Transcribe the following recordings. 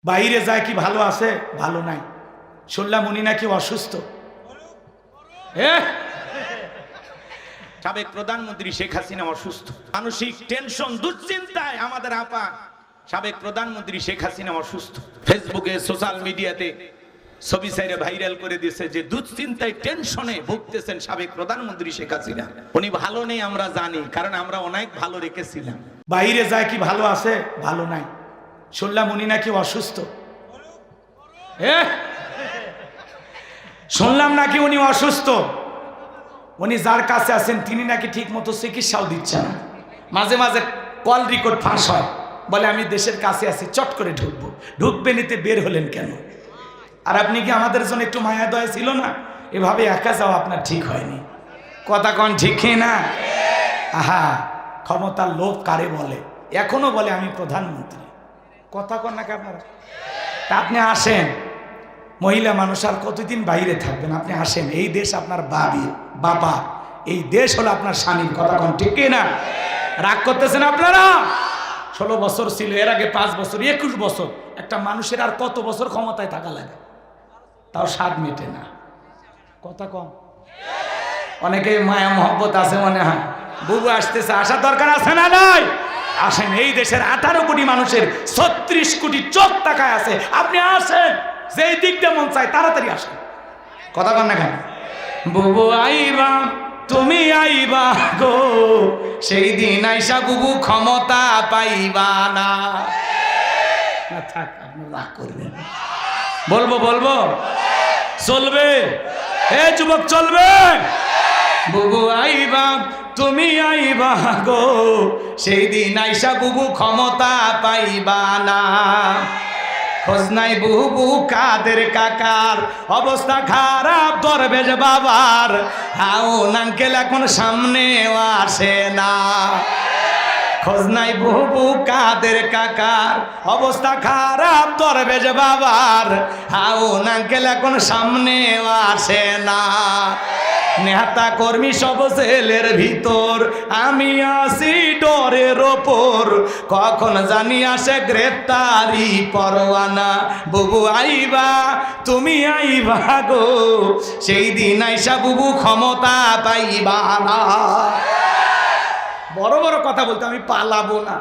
বাইরে যায় কি ভালো আছে? ভালো নাই। শুনলাম উনি নাকি অসুস্থ। সাবেক প্রধানমন্ত্রী শেখ হাসিনা অসুস্থ, মানসিক টেনশন দুশ্চিন্তায় আমাদের আপা সাবেক প্রধানমন্ত্রী শেখ হাসিনা অসুস্থ। ফেসবুকে সোশ্যাল মিডিয়াতে ছবি সাইরে ভাইরাল করে দিয়েছে যে দুশ্চিন্তায় টেনশনে ভুগতেছেন সাবেক প্রধানমন্ত্রী শেখ হাসিনা। উনি ভালো নেই আমরা জানি, কারণ আমরা অনেক ভালো রেখেছিলাম। বাইরে যায় কি ভালো আছে? ভালো নাই। শুনলাম উনি নাকি অসুস্থ। শুনলাম নাকি উনি অসুস্থ। উনি যার কাছে আছেন তিনি নাকি ঠিক মতো চিকিৎসাও দিচ্ছেন না। মাঝে মাঝে কল রেকর্ড ফাঁস হয়, বলে আমি দেশের কাছে আছি, চট করে ঢুকবো। ঢুকবে নিতে বের হলেন কেন? আর আপনি কি আমাদের জন্য একটু মায়া দয়া ছিল না? এভাবে একা যাওয়া আপনার ঠিক হয়নি। কথা কন ঠিক না? আহা, ক্ষমতার লোভ কারে বলে? এখনো বলে আমি প্রধানমন্ত্রী। কথা কন নাকি আপনারা? তা আপনি আসেন, মহিলা মানুষ আর কতদিন বাইরে থাকবেন? আপনি আসেন, এই দেশ আপনার বাবা, এই দেশ হলো আপনার স্বামীর। কথা কন ঠিক না? রাগ করতেছেন আপনারা? 16 বছর ছিল, এর আগে 5 বছর, 21 বছর। একটা মানুষের আর কত বছর ক্ষমতায় থাকা লাগে? তাও স্বাদ মেটে না। কথা কম। অনেকে মায়া মহব্বত আছে মনে হয়, বুবু আসতেছে, আসার দরকার আছে না? নাই। আসেন, এই দেশের 18 কোটি মানুষের 36 কোটি চোখ তাকায় আছে। আপনি আসেন, যেই দিকটা মন চায় তাড়াতাড়ি আসেন। কথা কন না কেন? বুবু আইবা, তুমি আইবা গো, সেই দিন আইসা বুবু ক্ষমতা পাইবা না। থাক, আপনি রাগ করবেন। বলবো চলবে? এ যুবক চলবে? বুবু আইবা, তুমি আইবা গো, সেই দিন আইসা বুবু ক্ষমতা পাইবা না। খোঁজ নাই বুবু কাদের কাকার, অবস্থা খারাপ দরবেশ বাবার, হাও নাঙ্কেল এখন সামনেও আসে না। খোঁজ নাই বুবু কাদের কাকার, অবস্থা খারাপ দরবেশ বাবার, হাও নাঙ্কেল এখন সামনেও আসে না। নেতা কর্মী সব জেলের ভিতর, আমি আসি ডরের ওপর, কখন জানি আসে গ্রেপ্তারি পরোয়ানা। বুবু আইবা, তুমি আইবা গো, সেই দিন আইসা বুবু ক্ষমতা পাইবা না। বড় বড় কথা বলতে আমি পালাবো না।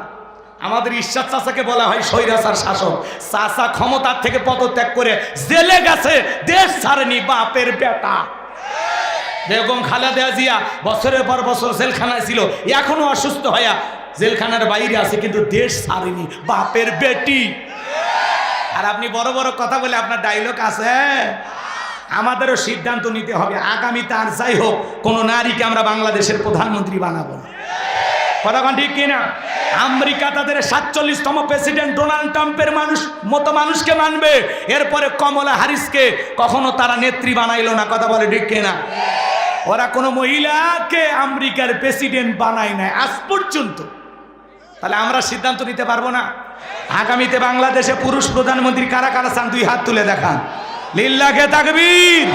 আমাদের ঈশ্বর চাচাকে বলা হয় স্বৈরাচার শাসক। চাচা ক্ষমতার থেকে পদত্যাগ করে জেলে গেছে, দেশ ছাড়েনি বাপের বেটা। বেগম খালেদা জিয়া বছরের পর বছর জেলখানায় ছিল, এখনো অসুস্থ হইয়া জেলখানার বাইরে আছে, কিন্তু দেশ ছাড়েনি বাপের বেটি। আর আপনি বড় বড় কথা বলে আপনার ডায়লগ আছে। আমাদেরও সিদ্ধান্ত নিতে হবে, আগামীতে আর যাই হোক কোনো নারীকে আমরা বাংলাদেশের প্রধানমন্ত্রী বানাবো না। কথা ঠিক কিনা? আমেরিকা তাদের 47তম প্রেসিডেন্ট ডোনাল্ড ট্রাম্পের মতো মানুষকে মানবে, এরপরে কমলা হ্যারিসকে কখনো তারা নেত্রী বানাইলো না। কথা বলে ঠিক কিনা? ওরা কোনো মহিলাকে আমেরিকার প্রেসিডেন্ট বানায় না আজ পর্যন্ত। তাহলে আমরা সিদ্ধান্ত নিতে পারবো না? আগামীতে বাংলাদেশে পুরুষ প্রধানমন্ত্রী কারা কারা চান? 2 হাত তুলে দেখান। লিল্লাহে তাকবীর।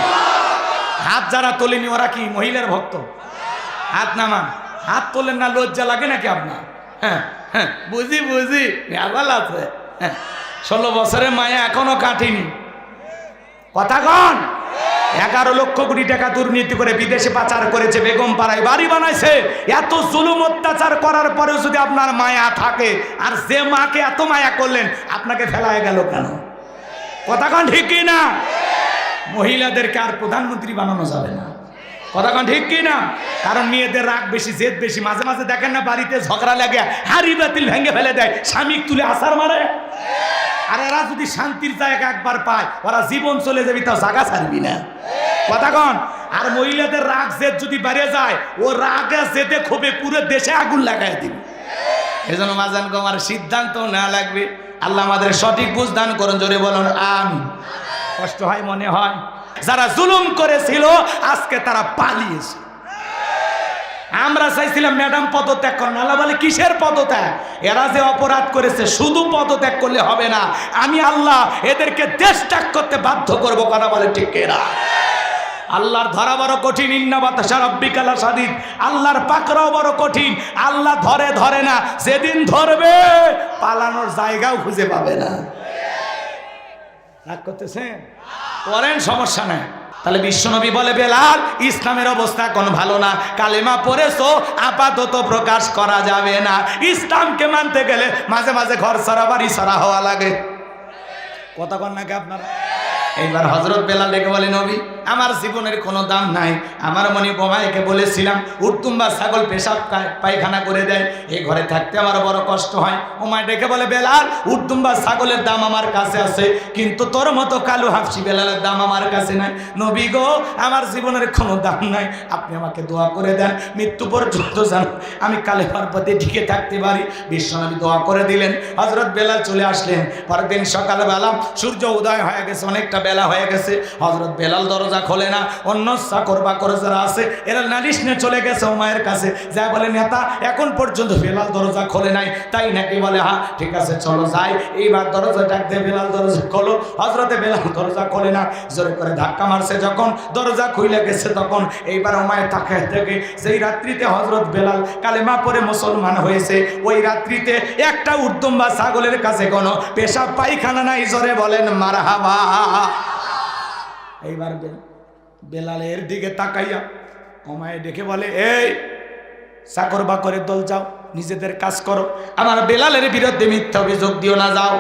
হাত যারা তোলেনি ওরা কি মহিলার ভক্ত? হাত নামান। হাত তোলেন না, লজ্জা লাগে নাকি আপনার? হ্যাঁ, বুঝি ভেজাল আছে। 16 বছরের মায়া এখনো কাটেনি। কথা কন। 11 লক্ষ কোটি টাকা দুর্নীতি করে বিদেশে পাচার করেছে, বেগম পাড়ায় বাড়ি বানাইছে। এত জুলুম অত্যাচার করার পরেও যদি আপনার মায়া থাকে, আর যে মাকে এত মায়া করলেন আপনাকে ফেলায় গেল কেন? কথা কন ঠিক কি না? মহিলাদেরকে আর প্রধানমন্ত্রী বানানো যাবে না। কথা কন ঠিক কি না? কারণ মেয়েদের রাগ বেশি, জেদ বেশি। মাঝে মাঝে দেখেন না বাড়িতে ঝগড়া লাগে, হাড়ি বাতিল ভেঙে ফেলে দেয়, স্বামী তুলে আছাড় মারে। আর এরা যদি শান্তির জায়গা একবার পায়, ওরা জীবন চলে যাবি, তাও জায়গা ছাড়বি না। কথা কন। আর মহিলাদের রাগ জেদ যদি বেড়ে যায়, ও রাগে জেদে ক্ষোভে পুরো দেশে আগুন লাগাই দিবে। এই জন্য মাজান আমার সিদ্ধান্ত না লাগবে। আল্লাহ আমাদের সঠিক বুঝ দান করুন, জোরে বলুন আমিন। কষ্ট হয় মনে হয়, যারা জুলুম করেছিল আজকে তারা পালিয়েছে। আমরা চাইছিলাম ম্যাডাম পদত্যাগ করেন, আল্লাহ বলে কিসের পদত্যাগ? এরা যে অপরাধ করেছে শুধু পদত্যাগ করলে হবে না, আমি আল্লাহ এদেরকে দেশ ত্যাগ করতে বাধ্য করবো। কথা বলে ঠিক এরা। আল্লাহর ধরা বড় কঠিন। ইন্না বাতাসা রাব্বিকা লাশাদীদ। আল্লাহর পাকড়াও বড় কঠিন। আল্লাহ ধরে না, যেদিন ধরবে পালানোর জায়গাও খুঁজে পাবে না। রাগ করতেছেন? করেন, সমস্যা নাই। তাহলে বিশ্বনবী বলে, বেলাল ইসলামের অবস্থা এখন ভালো না, কালেমা পড়েছো আপাতত প্রকাশ করা যাবে না। ইসলামকে মানতে গেলে মাঝে মাঝে ঘর ছাড়া বাড়ি ছাড়া হওয়া লাগে। কথা কন নাকি আপনারা? এইবার হযরত বেলাল ডেকে বলে, নবী আমার জীবনের কোনো দাম নাই, আমার মনে বোমাইকে বলেছিলাম উর্তুম্বা ছাগল পেশাব পায়খানা করে দেয়, এই ঘরে থাকতে আমার বড় কষ্ট হয়। ওমায় ডেকে বলে, বেলাল উর্তুম্বা ছাগলের দাম আমার কাছে আছে, কিন্তু তোর মতো কালো হাফসি বেলালের দাম আমার কাছে নাই। নবী গো আমার জীবনের কোনো দাম নাই, আপনি আমাকে দোয়া করে দেন, মৃত্যু পর্যন্ত যেন আমি কালেমার পথে টিকে থাকতে পারি। বিশ্বনবী দোয়া করে দিলেন। হযরত বেলাল চলে আসলেন। পরের দিন সকালবেলা সূর্য উদয় হয়ে গেছে, অনেকটা বেলা হয়ে গেছে। হযরত বেলাল দরজা খোলে না। অন্য চাকর বাকর যারা আছে এরা নালিশ নিয়ে চলে গেছে উমায়ের কাছে, যা বলে, নেতা এখন পর্যন্ত বেলাল দরজা খোলে নাই, তাই নাকি? বলে, হ্যাঁ ঠিক আছে চলো যাই। এইবার দরজা ডাক দিয়ে বেলাল দরজা খোলো। হযরতে বেলাল দরজা খোলে না, জোরে করে ধাক্কা মারছে। যখন দরজা খুলে গেছে তখন এইবার উমায়ের তাকায় থেকে, যেই রাত্রিতে হযরত বেলাল কালেমা পড়ে মুসলমান হয়েছে, ওই রাত্রিতে একটা উর্দুম্বা ছাগলের কাছে কোনো পেশাব পায়খানা নাই। জোরে বলেন মারহাবা। এইবার বেলালের দিকে তাকাইয়া ওমায় ডেকে বলে, এই চাকর বাকরের দল যাও, নিজেদের কাজ করো, আমার বেলালের বিরুদ্ধে মিথ্যা অভিযোগ দিও না। যাও,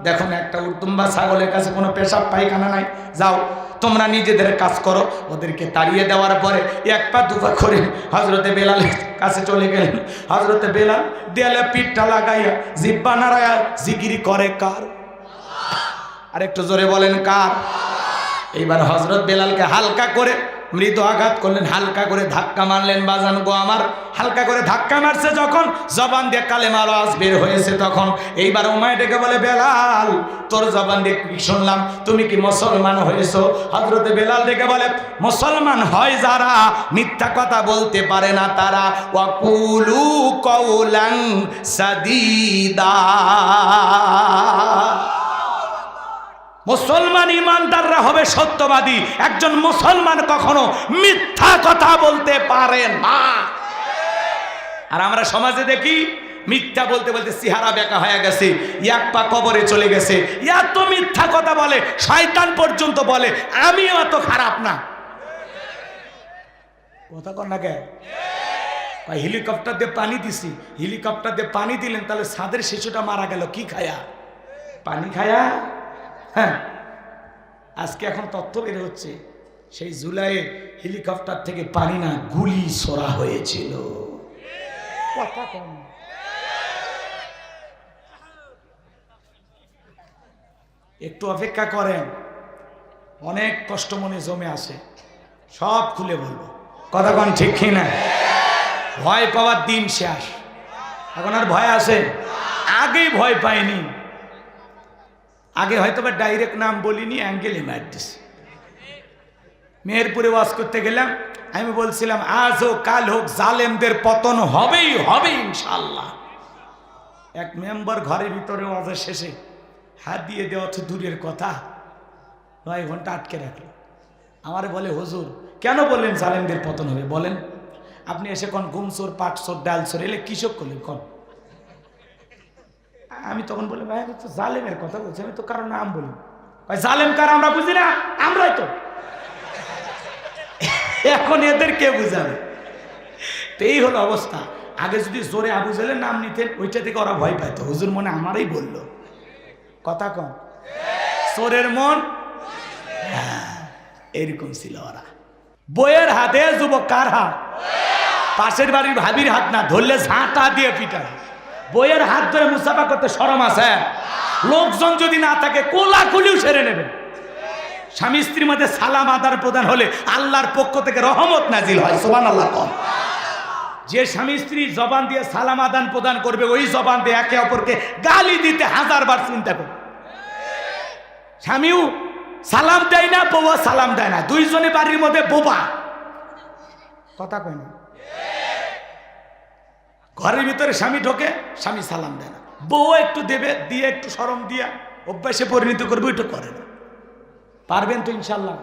দেখো না একটা উর্তুম্বা ছাগলের কাছে কোনো পেশাব পায়খানা নাই, যাও তোমরা নিজেদের কাজ করো। ওদেরকে তাড়িয়ে দেওয়ার পরে এক পা দুপা করে হযরতে বেলালের কাছে চলে গেলেন। হযরতে বেলাল দেয়ালে পিঠটা লাগাইয়া জিহ্বা নাড়ায়া জিকির করে কার? আর একটু জোরে বলেন কার? এইবার হযরত বেলালকে হালকা করে মৃদু আঘাত করলেন, হালকা করে ধাক্কা মারলেন। বাজান গো আমার, হালকা করে ধাক্কা মারছে যখন জবান দিয়ে কালেমার আওয়াজ বের হয়েছে তখন এইবার উমায় ডেকে বলে, বেলাল তোর জবান দিয়ে কি শুনলাম, তুমি কি মুসলমান হয়েছো? হযরতে বেলাল ডেকে বলে, মুসলমান হয় যারা মিথ্যা কথা বলতে পারে না তারা। ওয়াকুলু কওলান সাদীদা। মুসলমান ইমানদাররা হবে সত্যবাদী। একজন মুসলমান কখনো মিথ্যা কথা বলতে পারে না। আর আমরা সমাজে দেখি মিথ্যা বলতে বলতে চেহারা বেঁকা হয়ে গেছে, এক পা কবরে চলে গেছে, এত মিথ্যা কথা বলে, শয়তান পর্যন্ত বলে আমিও এত খারাপ না। কথা কন না কে? হেলিকপ্টার দিয়ে পানি দিছি, হেলিকপ্টার দিয়ে পানি দিলেন, তাহলে ছাদের শিশুটা মারা গেল কি খায়া? পানি খায়া। হ্যাঁ, আজকে এখন তথ্য বের হচ্ছে সেই জুলাইয়ে হেলিকপ্টার থেকে পানি না গুলি ছোড়া হয়েছিল। একটু অপেক্ষা করেন, অনেক কষ্ট মনে জমে আসে, সব খুলে বলবো। কথা কন ঠিক কিনা? ভয় পাওয়ার দিন শেষ, এখন আর ভয় আছে? আগেই ভয় পাইনি, আগে হয়তো বা ডাইরেক্ট নাম বলিনি, অ্যাঙ্গেলে মার দিছি। মেহেরপুরে ওয়াজ করতে গেলাম, আমি বলছিলাম আজ হোক কাল হোক জালেমদের পতন হবেই হবে ইনশাল্লাহ। এক মেম্বার ঘরের ভিতরে ওয়াজের শেষে হাত দিয়ে দেওয়া তো দূরের কথা, 9 ঘন্টা আটকে রাখলো। আমারে বলে, হুজুর কেন বললেন জালেমদের পতন হবে? বলেন আপনি এসে কোন ঘুমচোর পাটচোর ডালচোর এলে কৃষক করলেন কোন? আমি তখন বলি, ভাই আমি তো জালেমের কথা বলছি, আমি তো কারো নাম বলি। ভাই জালেম কার আমরা বুঝি না? আমরাই তো। এখন এদের কে বুঝাবে? তো এই হলো অবস্থা। আগে যদি জোরে আবু জাহেলের নাম নিতেন, ওইটা থেকে ওরা ভয় পাইতো। হুজুর মনে আমারই বললো। কথা কম, চোরের মন এরকম ছিল ওরা। বইয়ের হাতে যুবক কার হাত? পাশের বাড়ির ভাবির হাত না, ধরলে ঝাঁটা দিয়ে পিটায়। বইয়ের হাত ধরে মুসাফা করতে শরম আছে? লোকজন যদি না থাকে কোলাকুলিও সেরে নেবে। স্বামী স্ত্রীর মধ্যে সালাম আদান প্রদান হলে আল্লাহর পক্ষ থেকে রহমত নাজিল হয়। সুবহানাল্লাহ। যে স্বামী স্ত্রী জবান দিয়ে সালাম আদান প্রদান করবে, ওই জবান দিয়ে একে অপরকে গালি দিতে 1000 বার চিন্তা করবে। স্বামীও সালাম দেয় না, বউও সালাম দেয় না, দুইজনে বাড়ির মধ্যে বোবা। কথা কয় না? ঘরের ভিতরে স্বামী ঢোকে, স্বামী সালাম দেয় না, বউ একটু দেবে, দিয়ে একটু শরম দিয়া অভ্যাসে পরিণত করবে, ওইটা করে না। পারবেন তো ইনশাল্লাহ?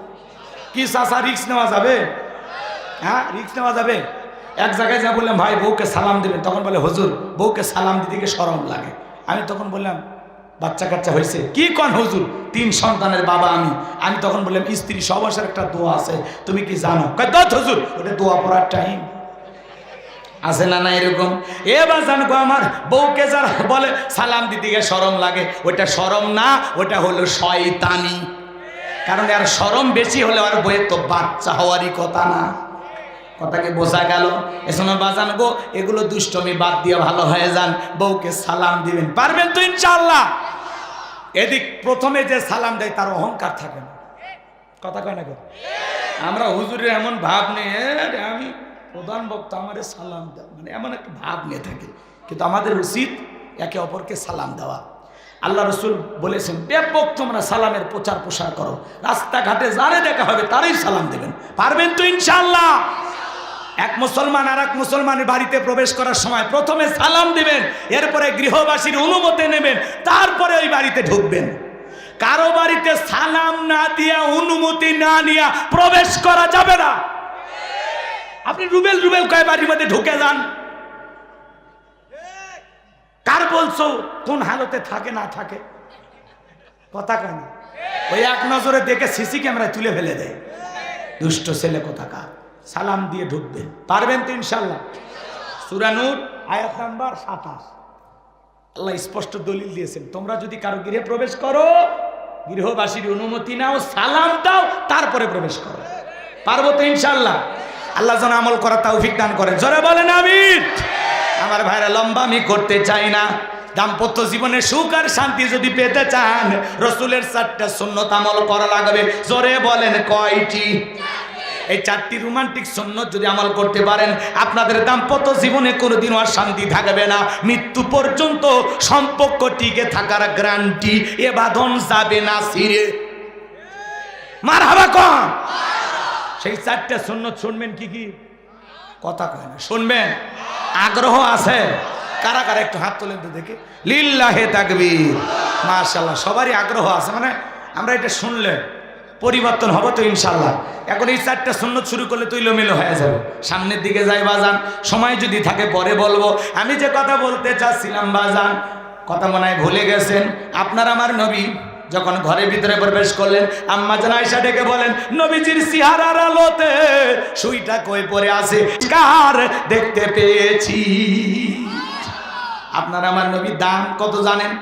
কি চাচা রিস্ক নেওয়া যাবে? হ্যাঁ রিস্ক নেওয়া যাবে। এক জায়গায় যা বললাম, ভাই বউকে সালাম দেবেন, তখন বলে হুজুর বউকে সালাম দিতে গিয়ে শরম লাগে। আমি তখন বললাম, বাচ্চা কাচ্চা হয়েছে, কি কন হুজুর 3 সন্তানের বাবা আমি তখন বললাম স্ত্রী সবাসের একটা দোয়া আছে, তুমি কি জানো? কয় দত হুজুর, ওটা দোয়া পড়ার টাইম আছে না? না এরকম এবার জানবো আমার বউকে যারা বলে সালাম দিতে গিয়ে শরম লাগে, ওটা শরম না, ওটা হলো শয়তানি। কারণ আর শরম বেশি হলে আর বইয়ের তো বাচ্চা হওয়ারই কথা না। কথাকে বোঝা গেল? এসব বাজান গো, এগুলো দুষ্টমি বাদ দিয়ে ভালো হয়ে যান, বউকে সালাম দিবেন, পারবেন তো ইনশাআল্লাহ। এদিক প্রথমে যে সালাম দেয় তার অহংকার থাকে না, কথা কয় না? আমরা হুজুরের এমন ভাব নেই, আমি প্রধান বক্তা আমাদের সালাম দেওয়া, মানে এমন একটা ভাব নিয়ে থাকে। কিন্তু আমাদের উচিত একে অপরকে সালাম দেওয়া। আল্লাহ রসুল বলেছেন, ব্যাপক তোমরা সালামের প্রচার প্রসার করো, রাস্তাঘাটে যারে দেখা হবে তারই সালাম দেবেন, পারবেন তো ইনশাআল্লাহ। এক মুসলমান আর এক মুসলমানের বাড়িতে প্রবেশ করার সময় প্রথমে সালাম দিবেন, এরপরে গৃহবাসীর অনুমতি নেবেন, তারপরে ওই বাড়িতে ঢুকবেন। কারো বাড়িতে সালাম না দিয়া, অনুমতি না নিয়ে প্রবেশ করা যাবে না। আপনি রুবেল রুবেল কয় বাড়ির মধ্যে ঢুকে যান, কার বলছো কোন হালতে থাকে না থাকে, কথা কেন? ওই এক নজরে দেখে সিসি ক্যামেরায় তুলে ফেলে দেয়, দুষ্ট ছেলে কোথাকার। সালাম দিয়ে ঢুকবেন, পারবেন তো ইনশাআল্লাহ। সূরা নূর আয়াত নাম্বার 27 আল্লাহ স্পষ্ট দলিল দিয়েছেন, তোমরা যদি কারো গৃহে প্রবেশ করো, গৃহবাসীর অনুমতি নাও, সালাম দাও, তারপরে প্রবেশ করো, পারবো তো ইনশাআল্লাহ। আল্লাহ যেন আমল করার তৌফিক দান করেন, জোরে বলেন আমিন। আমার ভাইরা, লম্বা আমি করতে চাই না। দাম্পত্য জীবনে সুখ আর শান্তি যদি পেতে চান, রসুলের 4টা সুন্নত আমল করা লাগবে, জোরে বলেন কয়টি? এই 4টি রোমান্টিক সুন্নত যদি আমল করতে পারেন, আপনাদের দাম্পত্য জীবনে কোনোদিনও আর শান্তি থাকবে না, মৃত্যু পর্যন্ত সম্পর্ক টিকে থাকার গ্যারান্টি। এ বাঁধন যাবে না ছিঁড়ে, মারহাবা কোন? সেই 4টা সুন্নত শুনবেন, কি কি? কথা কয় না, শুনবেন? আগ্রহ আছে? কারা কারা একটু হাত তোলেন তো দেখে। লিল্লাহে তাকবীর, মাশাআল্লাহ, সবারই আগ্রহ আছে। মানে আমরা এটা শুনলে পরিবর্তন হবে তো ইনশাআল্লাহ। এখন এই 4টা সুন্নত শুরু করলে তো এলোমেলো হয়ে যাবে, সামনের দিকে যাই বাজান, সময় যদি থাকে পরে বলবো। আমি যে কথা বলতে চাচ্ছিলাম বাজান, কথা মনে হয় ভুলে গেছেন। আপনার আমার নবী যখন ঘরের ভিতরে প্রবেশ করলেন, আম্মা জান আয়েশা ডেকে বলেন, নবীজির চেহারার আলোতে সুইটা কই পড়ে আছে, কার দেখতে পেয়েছি। আপনার আমার নবীর দাম কত জানেন?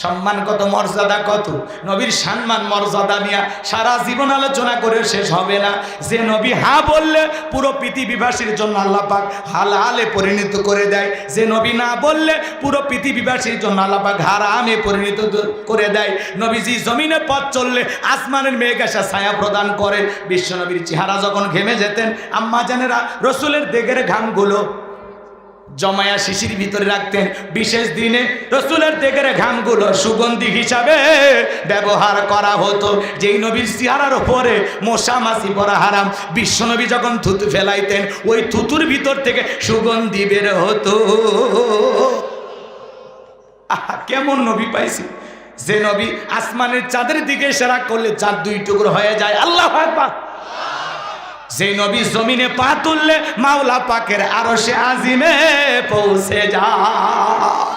সম্মান কত, মর্যাদা কত? নবীর সম্মান মর্যাদা নিয়ে সারা জীবন আলোচনা করে শেষ হবে না। যে নবী হা বললে পুরো পৃথিবীবাসীর জন্য আল্লাহ পাক হালালে পরিণত করে দেয়, যে নবী না বললে পুরো পৃথিবীবাসীর জন্য আল্লাহ পাক হারামে পরিণত করে দেয়। নবীজি জমিনে পথ চললে আসমানের মেঘ এসে ছায়া প্রদান করে। বিশ্ব নবীর চেহারা যখন ঘেমে যেতেন, আম্মা জানেরা রসুলের দেগের ঘামগুলো জমায়া শিশির ভিতরে রাখতেন। বিশেষ দিনে রসুলের দেগের ঘামগুলো সুগন্ধি হিসাবে ব্যবহার করা হতো। যেই নবীর চেহারার ওপরে মশা মাছি পড়া হারাম, বিশ্বনবী যখন থুতু ফেলাইতেন, ওই থুতুর ভিতর থেকে সুগন্ধি বের হতো। কেমন নবী পাইছি, যে নবী আসমানের চাঁদের দিকে ইশারা করলে চাঁদ 2 টুকরো হয়ে যায়। আল্লাহু আকবার। যে নবী জমিনে পা তুললে মাওলা পাকের আরশে আজিমে পৌঁছে যায়।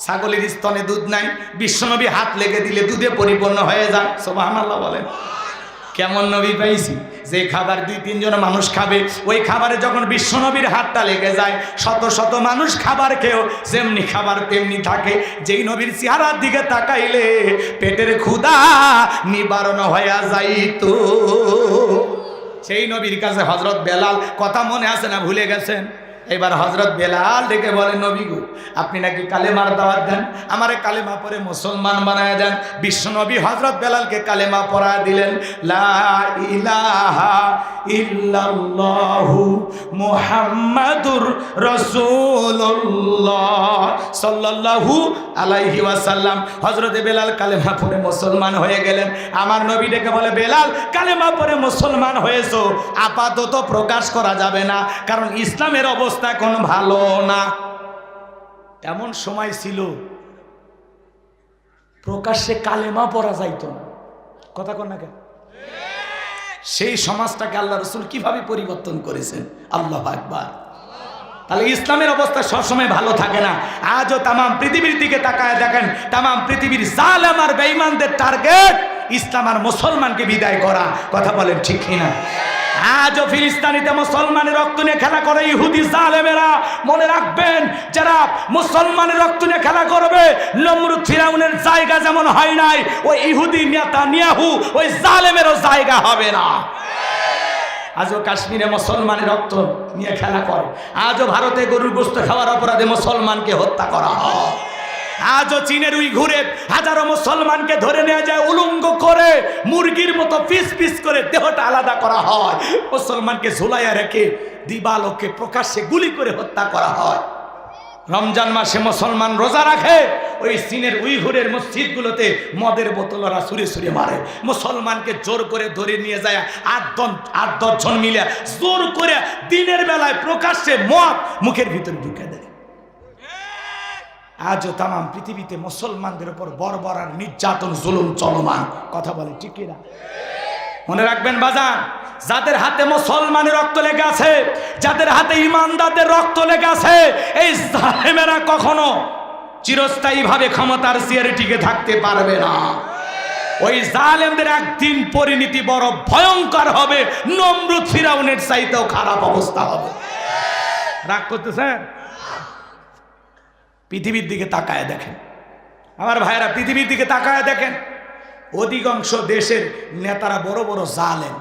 ছাগলের স্তনে দুধ নাই, বিশ্বনবী হাত লেগে দিলে দুধে পরিপূর্ণ হয়ে যায়। সুবহানাল্লাহ বলেন। কেমন নবী পাইছি, যে খাবার 2-3 জন মানুষ খাবে, ওই খাবারে যখন বিশ্বনবীর হাতটা লেগে যায়, শত শত মানুষ খাবার খেয়েও যেমনি খাবার তেমনি থাকে। যেই নবীর চেহারার দিকে তাকাইলে পেটের ক্ষুধা নিবারণ হয়ে যাইতো। সেই নবীর কাছে হযরত বেলাল, কথা মনে আছে না ভুলে গেছেন? এবার হযরত বেলাল ডেকে বলেন, নবী গো, আপনি নাকি কালেমার দাওয়াত দেন, আমারে কালেমা পড়ে মুসলমান বানায় দেন। বিশ্বনবী হযরত বেলালকে কালেমা পড়ায় দিলেন। লা ইলাহা ইল্লাল্লাহু মুহাম্মাদুর রাসূলুল্লাহ সাল্লাল্লাহু আলাইহি ওয়াসাল্লাম। হযরত বেলাল কালেমা পড়ে মুসলমান হয়ে গেলেন। আমার নবী ডেকে বলে, বেলাল কালেমা পড়ে মুসলমান হয়েছো, আপাতত প্রকাশ করা যাবে না, কারণ ইসলামের অবস্থা এখন ভালো না। এমন সময় ছিল প্রকাশ্যে কালেমা পড়া যাইতো না, কথা কন না কেন? সেই সমাজটাকে আল্লাহ রাসূল কিভাবে পরিবর্তন করেছেন। আল্লাহু আকবার। তাহলে ইসলামের অবস্থা সবসময় ভালো থাকে না। আজও তাম পৃথিবীর দিকে তাকায় দেখেন, তাম পৃথিবীর জালেম আর বেঈমানদের টার্গেট ইসলাম আর মুসলমানকে বিদায় করা। কথা বলেন ঠিক কিনা? আজও ফিলিস্তিনিতে মুসলমানের রক্ত নিয়ে খেলা করে ইহুদি জালেমেরা। মনে রাখবেন, যারা মুসলমানের রক্ত নিয়ে খেলা করবে, নমরুদ ফিরাউনের জায়গা যেমন হয় নাই, ওই ইহুদি নেতানিয়াহু ওই জালেমেরও জায়গা হবে না। আজও কাশ্মীরে মুসলমানের রক্ত নিয়ে খেলা করে। আজও ভারতে গরুর গোশত খাওয়ার অপরাধে মুসলমানকে হত্যা করা হয়। আজও চীনের উইঘুরে হাজারো মুসলমানকে ধরে নেওয়া যায়, উলঙ্গ করে মুরগির মতো পিস পিস করে দেহটা আলাদা করা হয়, মুসলমানকে ঝুলাইয়া রেখে দিবালোকে প্রকাশ্যে গুলি করে হত্যা করা হয়। রমজান মাসে মুসলমান রোজা রাখে, ওই চীনের উইঘুরের মসজিদগুলোতে মদের বোতল ওরা ছুঁড়ে ছুঁড়ে মারে। মুসলমানকে জোর করে ধরে নিয়ে যায় 8-10 জন মিলে জোর করে দিনের বেলায় প্রকাশ্যে মদ মুখের ভিতরে ঢুকে দেয়। আজও তাম পৃথিবীতে মুসলমানদের উপর বর্বর আর নির্যাতন জুলুম চলমান। কথা বলে ঠিক কিনা? মনে রাখবেন বাজান, যাদের হাতে মুসলমানের রক্ত লেগে আছে, যাদের হাতে ইমানদারদের রক্ত লেগে আছে, এই জালেমেরা কখনো চিরস্থায়ীভাবে ক্ষমতার চেয়ারে টিকে থাকতে পারবে না। ওই জালেমদের একদিন পরিণতি বড় ভয়ঙ্কর হবে, নমরুদ ফিরাউনের চাইতেও খারাপ অবস্থা হবে। রাগ করতেছেন? পৃথিবীর দিকে তাকায় দেখেন আমার ভাইয়েরা, পৃথিবীর দিকে তাকায় দেখেন, অধিকাংশ দেশের নেতারা বড় বড় জালেম।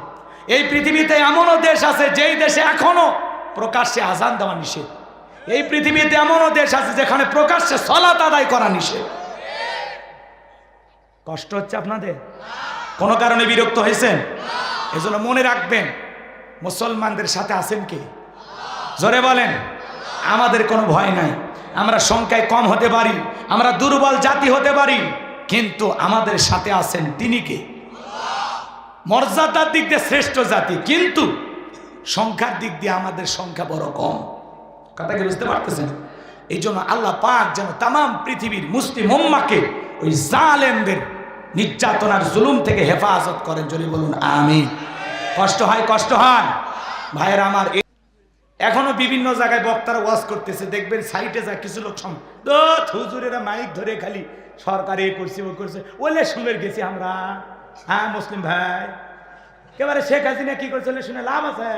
এই পৃথিবীতে এমনও দেশ আছে যেই দেশে এখনো প্রকাশ্যে আজান দেওয়া নিষেধ। এই পৃথিবীতে এমনও দেশ আছে যেখানে প্রকাশ্যে সালাত আদায় করা নিষেধ। কষ্ট হচ্ছে আপনাদের? কোনো কারণে বিরক্ত হয়েছেন? এজন্য মনে রাখবেন, মুসলমানদের সাথে আছেন কে? জোরে বলেন। আমাদের কোনো ভয় নাই। আমরা সংখ্যায় কম হতে পারি, আমরা দুর্বল জাতি হতে পারি, কিন্তু আমাদের সাথে আছেন তিনি কে? মর্যাদার দিক দিয়ে শ্রেষ্ঠ জাতি, কিন্তু সংখ্যার দিক দিয়ে আমাদের সংখ্যা বড় কম। কথা কি বুঝতে পারতেছেন? এই জন্য আল্লাহ পাক যেন তাম পৃথিবীর মুসলিম উম্মাহকে ওই জালেমদের নির্যাতন আর জুলুম থেকে হেফাজত করেন। যদি বলুন আমিন। কষ্ট হয়, কষ্ট হয় ভাইয়েরা আমার। এখনো বিভিন্ন জায়গায় বক্তারা ওয়াজ করতেছে, দেখবেন সাইটে যা কিছু লোক হুজুরেরা মাইক ধরে খালি সরকার এ করছে ও করছে, ওলে শুনে গেছি আমরা। হ্যাঁ মুসলিম ভাই, একেবারে শেখ হাসিনা কি করছে শুনে লাভ আছে?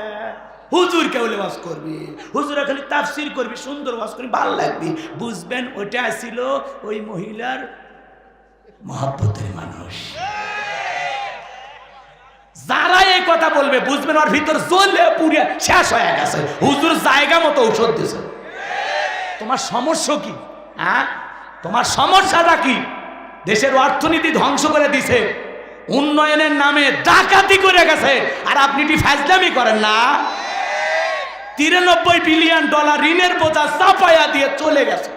হুজুর কেউ ওয়াজ করবি, হুজুরা খালি তাফসির করবি, সুন্দর ওয়াজ করবি, ভালো লাগবে। বুঝবেন ওইটা ছিল ওই মহিলার মহব্বতের মানুষ। যারা এই কথা বলবে বুঝবেন ওর ভিতর জ্বলে পুড়ে শেষ হয়ে গেছে। হুজুর জায়গা মতো ঔষধ দিয়েছে। তোমার সমস্যা কি? হ্যাঁ, তোমার সমস্যাটা কি? দেশের অর্থনীতি ধ্বংস করে দিছে, উন্নয়নের নামে ডাকাতি করে গেছে, আর আপনি ফাজলামি করেন না। 93 বিলিয়ন ডলার ঋণের বোঝা চাপায়া দিয়ে চলে গেছে।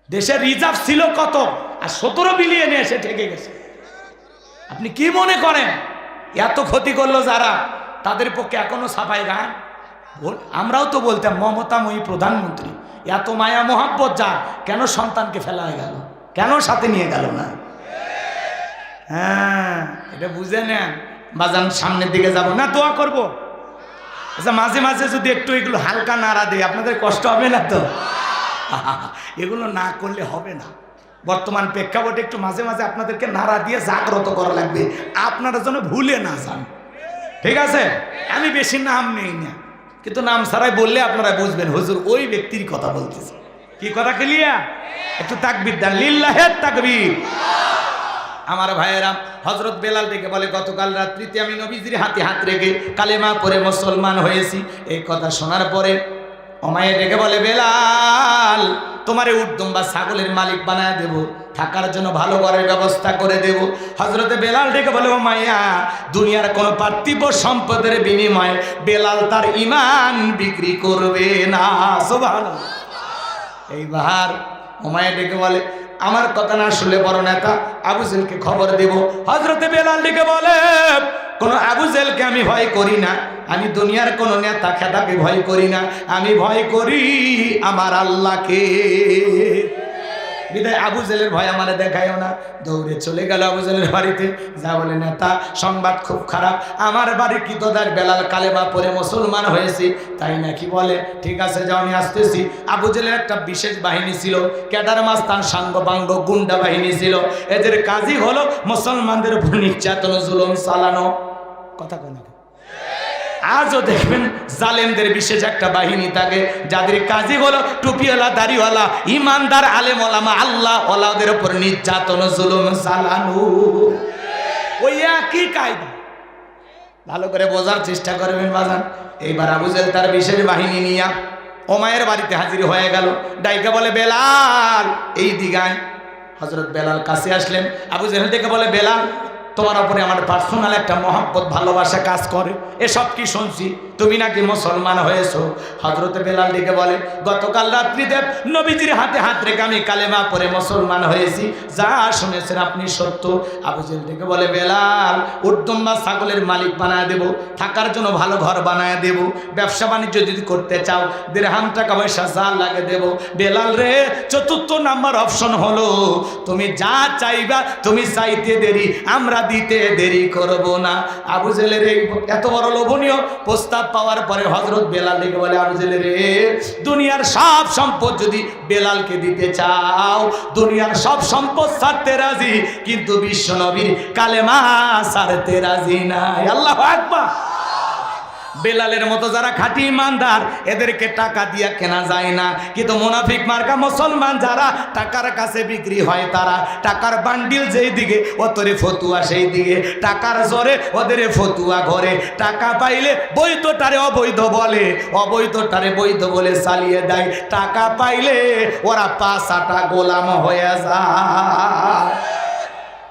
দেশের রিজার্ভ ছিল কত, আর 17 বিলিয়নে এসে ঠেকে গেছে। আপনি কি মনে করেন এত ক্ষতি করলো যারা, তাদের পক্ষে এখনো সাফাই গান? আমরাও তো বলতাম মমতাময়ী প্রধানমন্ত্রী, এত মায়া মোহাব্বত যা, কেন সন্তানকে ফেলা হয়ে গেল, কেন সাথে নিয়ে গেল না? হ্যাঁ, এটা বুঝে নেন বাজান। সামনের দিকে যাব না, দোয়া করব। আচ্ছা, মাঝে মাঝে যদি একটু এগুলো হালকা নাড়া দেয় আপনাদের কষ্ট হবে না তো? এগুলো না করলে হবে না। বর্তমান প্রেক্ষাপটে একটু মাঝে মাঝে আপনাদেরকে নাড়া দিয়ে জাগ্রত করা লাগবে, আপনারা যেন ভুলে না যান। ঠিক আছে? আমি বেশি নাম নেই না, কিন্তু নাম ছাড়াই বললে আপনারা বুঝবেন হুজুর ওই ব্যক্তির কথা বলতেছে। কি কথা ক্লিয়ার? একটু তাকবীর দেন, লিল্লাহে তাকবীর। আমার ভাইয়েরা, হযরত বেলাল ডেকে বলে, গতকাল রাত্রিতে আমি নবীজির হাতে হাত রেখে কালেমা পড়ে মুসলমান হয়েছি। এই কথা শোনার পরে ওমাইয়া ডেকে বলে, বেলাল তোমারে উট দুম্বা ছাগলের মালিক বানায় দেব, থাকার জন্য ভালো ঘরের ব্যবস্থা করে দেব। হযরতে বেলাল ডেকে বলে, ওমাইয়া দুনিয়ার কোনো পার্থিব সম্পদের বিনিময়ে বেলাল তার ঈমান বিক্রি করবে না। সুবহানাল্লাহ। এইবার ওমাইয়া ডেকে বলে, আমার কথা না শুনলে বড় নেতা আবু জেলকে খবর দেব। হযরতে বেলাল ডেকে বলে, কোন আবু জেলকে আমি ভয় করি না, আমি দুনিয়ার কোন নেতা খেতাকে ভয় করি না, আমি ভয় করি আমার আল্লাহকে। বিদায় আবু জেলের ভয় আমারে দেখায়ও না। দৌড়ে চলে গেল আবু জেলের বাড়িতে, যা বলে নেতা সংবাদ খুব খারাপ, আমার বাড়ির কৃতদার বেলাল কালেমা পড়ে মুসলমান হয়েছে। তাই নাকি? বলে ঠিক আছে যাও আমি আসতেছি। আবু জেলের একটা বিশেষ বাহিনী ছিল, ক্যাডার মাস্তান সাঙ্গ বাঙ্গ গুন্ডা বাহিনী ছিল। এদের কাজই হলো মুসলমানদের উপর নির্যাতন জুলুম চালানো। কথা কয় না? আজও দেখবেন জালেমদের বিশেষ একটা বাহিনী থাকে, যাদের কাজই হলো টুপিওয়ালা দাড়িওয়ালা ইমানদার আলেম ওলামা আল্লাহ ওলাদের উপর নির্যাতন জুলুম চালানো। ওই একই কায়দা, ভালো করে বোঝার চেষ্টা করবেন বাজান। এইবার আবু জেল তার বিশেষ বাহিনী নিয়ে ওমায়ের বাড়িতে হাজির হয়ে গেল। ডাইকা বলে বেলাল এই দিগায়। হযরত বেলাল কাছে আসলেন। আবু জেল ডেকে বলে বেলাল তোমার উপরে আমার পার্সোনাল একটা মহব্বত ভালোবাসা কাজ করে, এসব কি শুনছি তুমি নাকি মুসলমান হয়েছো। হযরত বেলাল ডেকে বলে গতকাল রাত্রিতে নবীজির হাতে হাত রেখে আমি কালেমা পড়ে মুসলমান হয়েছি, যা শুনেছেন আপনি সত্য। আবু জেল ডেকে বলে বেলাল উর্দুম্বা ছাগলের মালিক বানায় দেব, থাকার জন্য ভালো ঘর বানায় দেব, ব্যবসা বাণিজ্য যদি করতে চাও দিরহাম টাকা পয়সা যা লাগে দেব। বেলাল রে চতুর্থ নাম্বার অপশন হলো তুমি যা চাইবা তুমি চাইতে দেরি, আমরা দিতে দেরি করব না। আবু জেলের এত বড় লোভনীয় প্রস্তাব পাওয়ার পরে হযরত বেলাল ডেকে বলে আবু জেলের রে দুনিয়ার সব সম্পদ যদি বেলালকে দিতে চাও, দুনিয়ার সব সম্পদ ছাড়তে রাজি, কিন্তু বিশ্ব নবীর কালেমা ছাড়তে রাজি নাই। আল্লাহু আকবার। বেলালের মতো যারা খাঁটি ইমানদার এদেরকে টাকা দিয়া কেনা যায় না, কিন্তু মুনাফিক মার্কা মুসলমান যারা টাকার কাছে বিক্রি হয়, তারা টাকার বান্ডিল যেই দিকে ওতরে ফতুয়া সেই দিকে, টাকার জোরে ওদের ফতুয়া ঘরে। টাকা পাইলে বৈধটারে অবৈধ বলে, অবৈধটারে বৈধ বলে চালিয়ে দেয়। টাকা পাইলে ওরা পাঁচাটা গোলাম হয়ে যায়।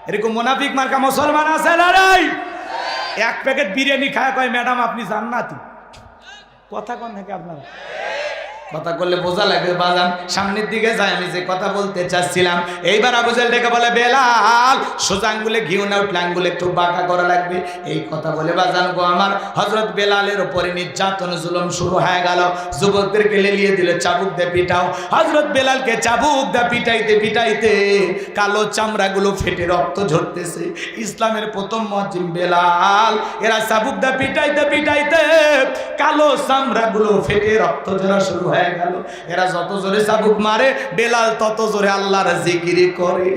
এরকম মুনাফিক মার্কা মুসলমান আছে না রে? এক প্যাকেট বিরিয়ানি খায় কয় ম্যাডাম আপনি জান্নাতি। কথা কন নাকি আপনারা? কথা করলে বোঝা লাগবে বাজান। সামনের দিকে যাই, আমি যে কথা বলতে চাচ্ছিলাম। এইবার আবু জেল ডেকে বলে বেলাল সোজা আঙ্গুলে ঘিউ না উঠলে আঙ্গুলে একটু বাঁকা করা লাগবে। এই কথা বলে বাজান গো আমার হযরত বেলালের উপরে নির্যাতন জুলুম শুরু হয়ে গেল। যুবকদেরকে লেলিয়ে দিল চাবুক দিয়ে পিটাও। হযরত বেলালকে চাবুক দিয়ে পিটাইতে পিটাইতে কালো চামড়াগুলো ফেটে রক্ত ঝরতেছে। ইসলামের প্রথম মুয়াজ্জিন বেলাল, এরা চাবুক দিয়ে পিটাইতে পিটাইতে কালো চামড়াগুলো ফেটে রক্ত ঝরা শুরু হয় গেল। এরা যত জোরে চাবুক মারে বেলাল তত জোরে আল্লাহর জিকির করে।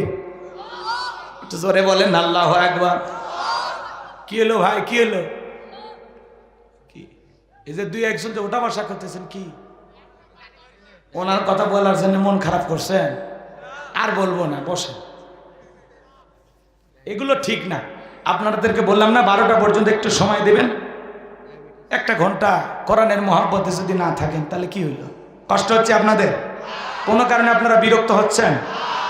একটু জোরে বলেন আল্লাহু আকবার। কি হলো ভাই, কি হলো? কি এই যে দুই একজন যে ওটা বসা করতেছেন, কি ওনার কথা বলার জন্য মন খারাপ করছেন? আর বলবো না, বসে। এগুলো ঠিক না। আপনাদেরকে বললাম না 12টা পর্যন্ত একটু সময় দেবেন। একটা ঘন্টা কোরআনের মহব্বতে যদি না থাকেন তাহলে কি হইল? কষ্ট হচ্ছে আপনাদের? কোনো কারণে আপনারা বিরক্ত হচ্ছেন?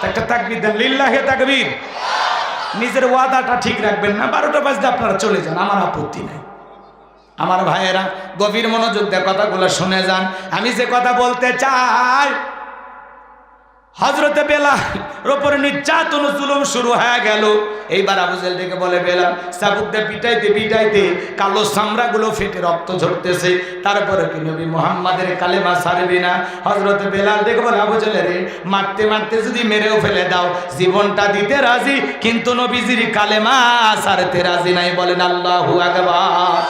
একটা তাকবীর দেন, লিল্লাহি তাকবীর। নিজের ওয়াদাটা ঠিক রাখবেন না। 12টা বাজতে আপনারা চলে যান, আমার আপত্তি নাই। আমার ভাইয়েরা গভীর মনোযোগ দিয়ে কথাগুলো শুনে যান। আমি যে কথা বলতে চাই, হযরতে বেলালের উপরে নির্যাতন জুলুম শুরু হয়ে গেল। এইবার আবু জেল ডেকে বলে বেলাল চাবুক দিয়ে পিটাইতে পিটাইতে কালো চামড়াগুলো ফেটে রক্ত ঝরতেছে, তারপরে কি নবী মুহাম্মাদের কালেমা ছাড়বি না? হযরতে বেলাল ডেকে বলে আবু জেল রে মারতে মারতে যদি মেরেও ফেলে দাও জীবনটা দিতে রাজি, কিন্তু নবীজির কালেমা ছাড়তে রাজি নাই। বলেন আল্লাহু আকবার।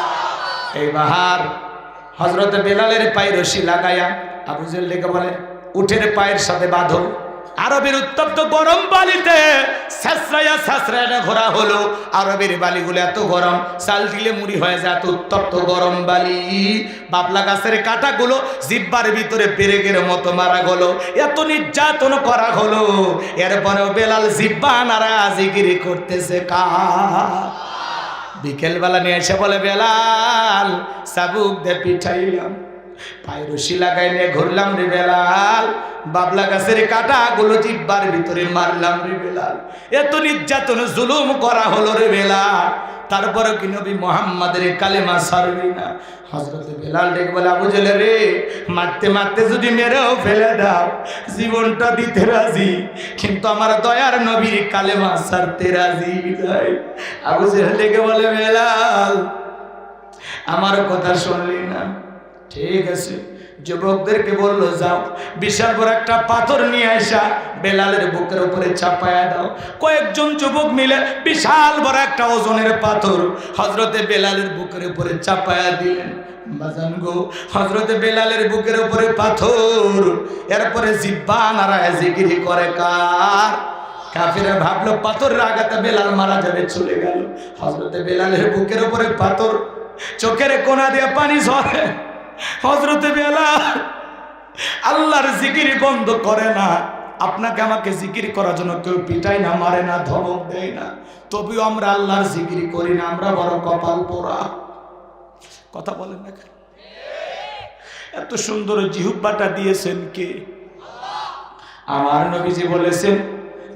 এইবার হযরতে বেলালের পায়ে রশি লাগায়া আবু জেল ডেকে বলে উঠের পায়ের সাথে বাঁধো। আরবের উত্তপ্ত গরম বালিতে ছেঁচড়াইয়া ছেঁচড়াইয়া ঘোরা হলো। আরবের বালিগুলো এত গরম, চাল দিলে মুড়ি হয়ে যায়, এত উত্তপ্ত গরম বালি। বাবলা গাছের কাঁটাগুলো জিব্বার ভিতরে পেরেকের মতো মারা গেল, এত নির্যাতন করা হলো। এরপরেও বেলাল জিব্বা নাড়া জিকিরি করতেছে কা। বিকেলবেলা নিয়ে এসে বলে বেলাল চাবুক দিয়ে পিঠাইলাম, পায়ে রশি লাগাই নিয়ে ঘুরলাম রে বেলাল, বাবলা গাছের কাটা গুলো জিব্বার ভিতরে মারলাম রে বেলাল, এত নির্যাতন জুলুম করা হলো রে বেলাল, তারপরে কি নবী মুহাম্মাদের কালেমা ছাড়বি না? হযরতে বেলাল ডেকে বলে আবু জেল রে মারতে মারতে যদি মেরেও ফেলে দাও জীবনটা দিতে রাজি, কিন্তু আমার দয়ার নবীর কালেমা ছাড়তে রাজি নাই। আবু জেল ডেকে বলে বেলাল আমার কথা শুনলি না? ঠিক আছে, যুবকদেরকে বললো, যাও বিশাল বড় একটা পাথর নিয়ে আসা বেলালের বুকের উপরে চাপায়া দাও। কয়েকজন যুবক মিলে বিশাল বড় একটা ওজনের পাথর হযরতে বেলালের বুকের উপরে চাপায়া দিলেন। বাজান গো, হযরতে বেলালের বুকের উপরে পাথর, এরপরে জিহ্বা নাড়ায় জিকির করে কার? কাফিরা ভাবলো পাথরের আঘাতে বেলাল মারা যাবে, চলে গেল। হযরতে বেলালের বুকের উপরে পাথর, চোখের কোনা দিয়ে পানি ঝরে। হযরতে বেলাল আল্লাহর জিকির বন্ধ করে না। আপনাকে আমাকে জিকির করার জন্য কেউ পিটায় না, মারে না, ধমক দেয় না, তবুও আমরা আল্লাহর জিকির করি না। আমরা বড় কপাল পোড়া। কথা বলেন না কেন? এত সুন্দর জিহ্বাটা দিয়েছেন কে? আমার নবীজি বলেছেন,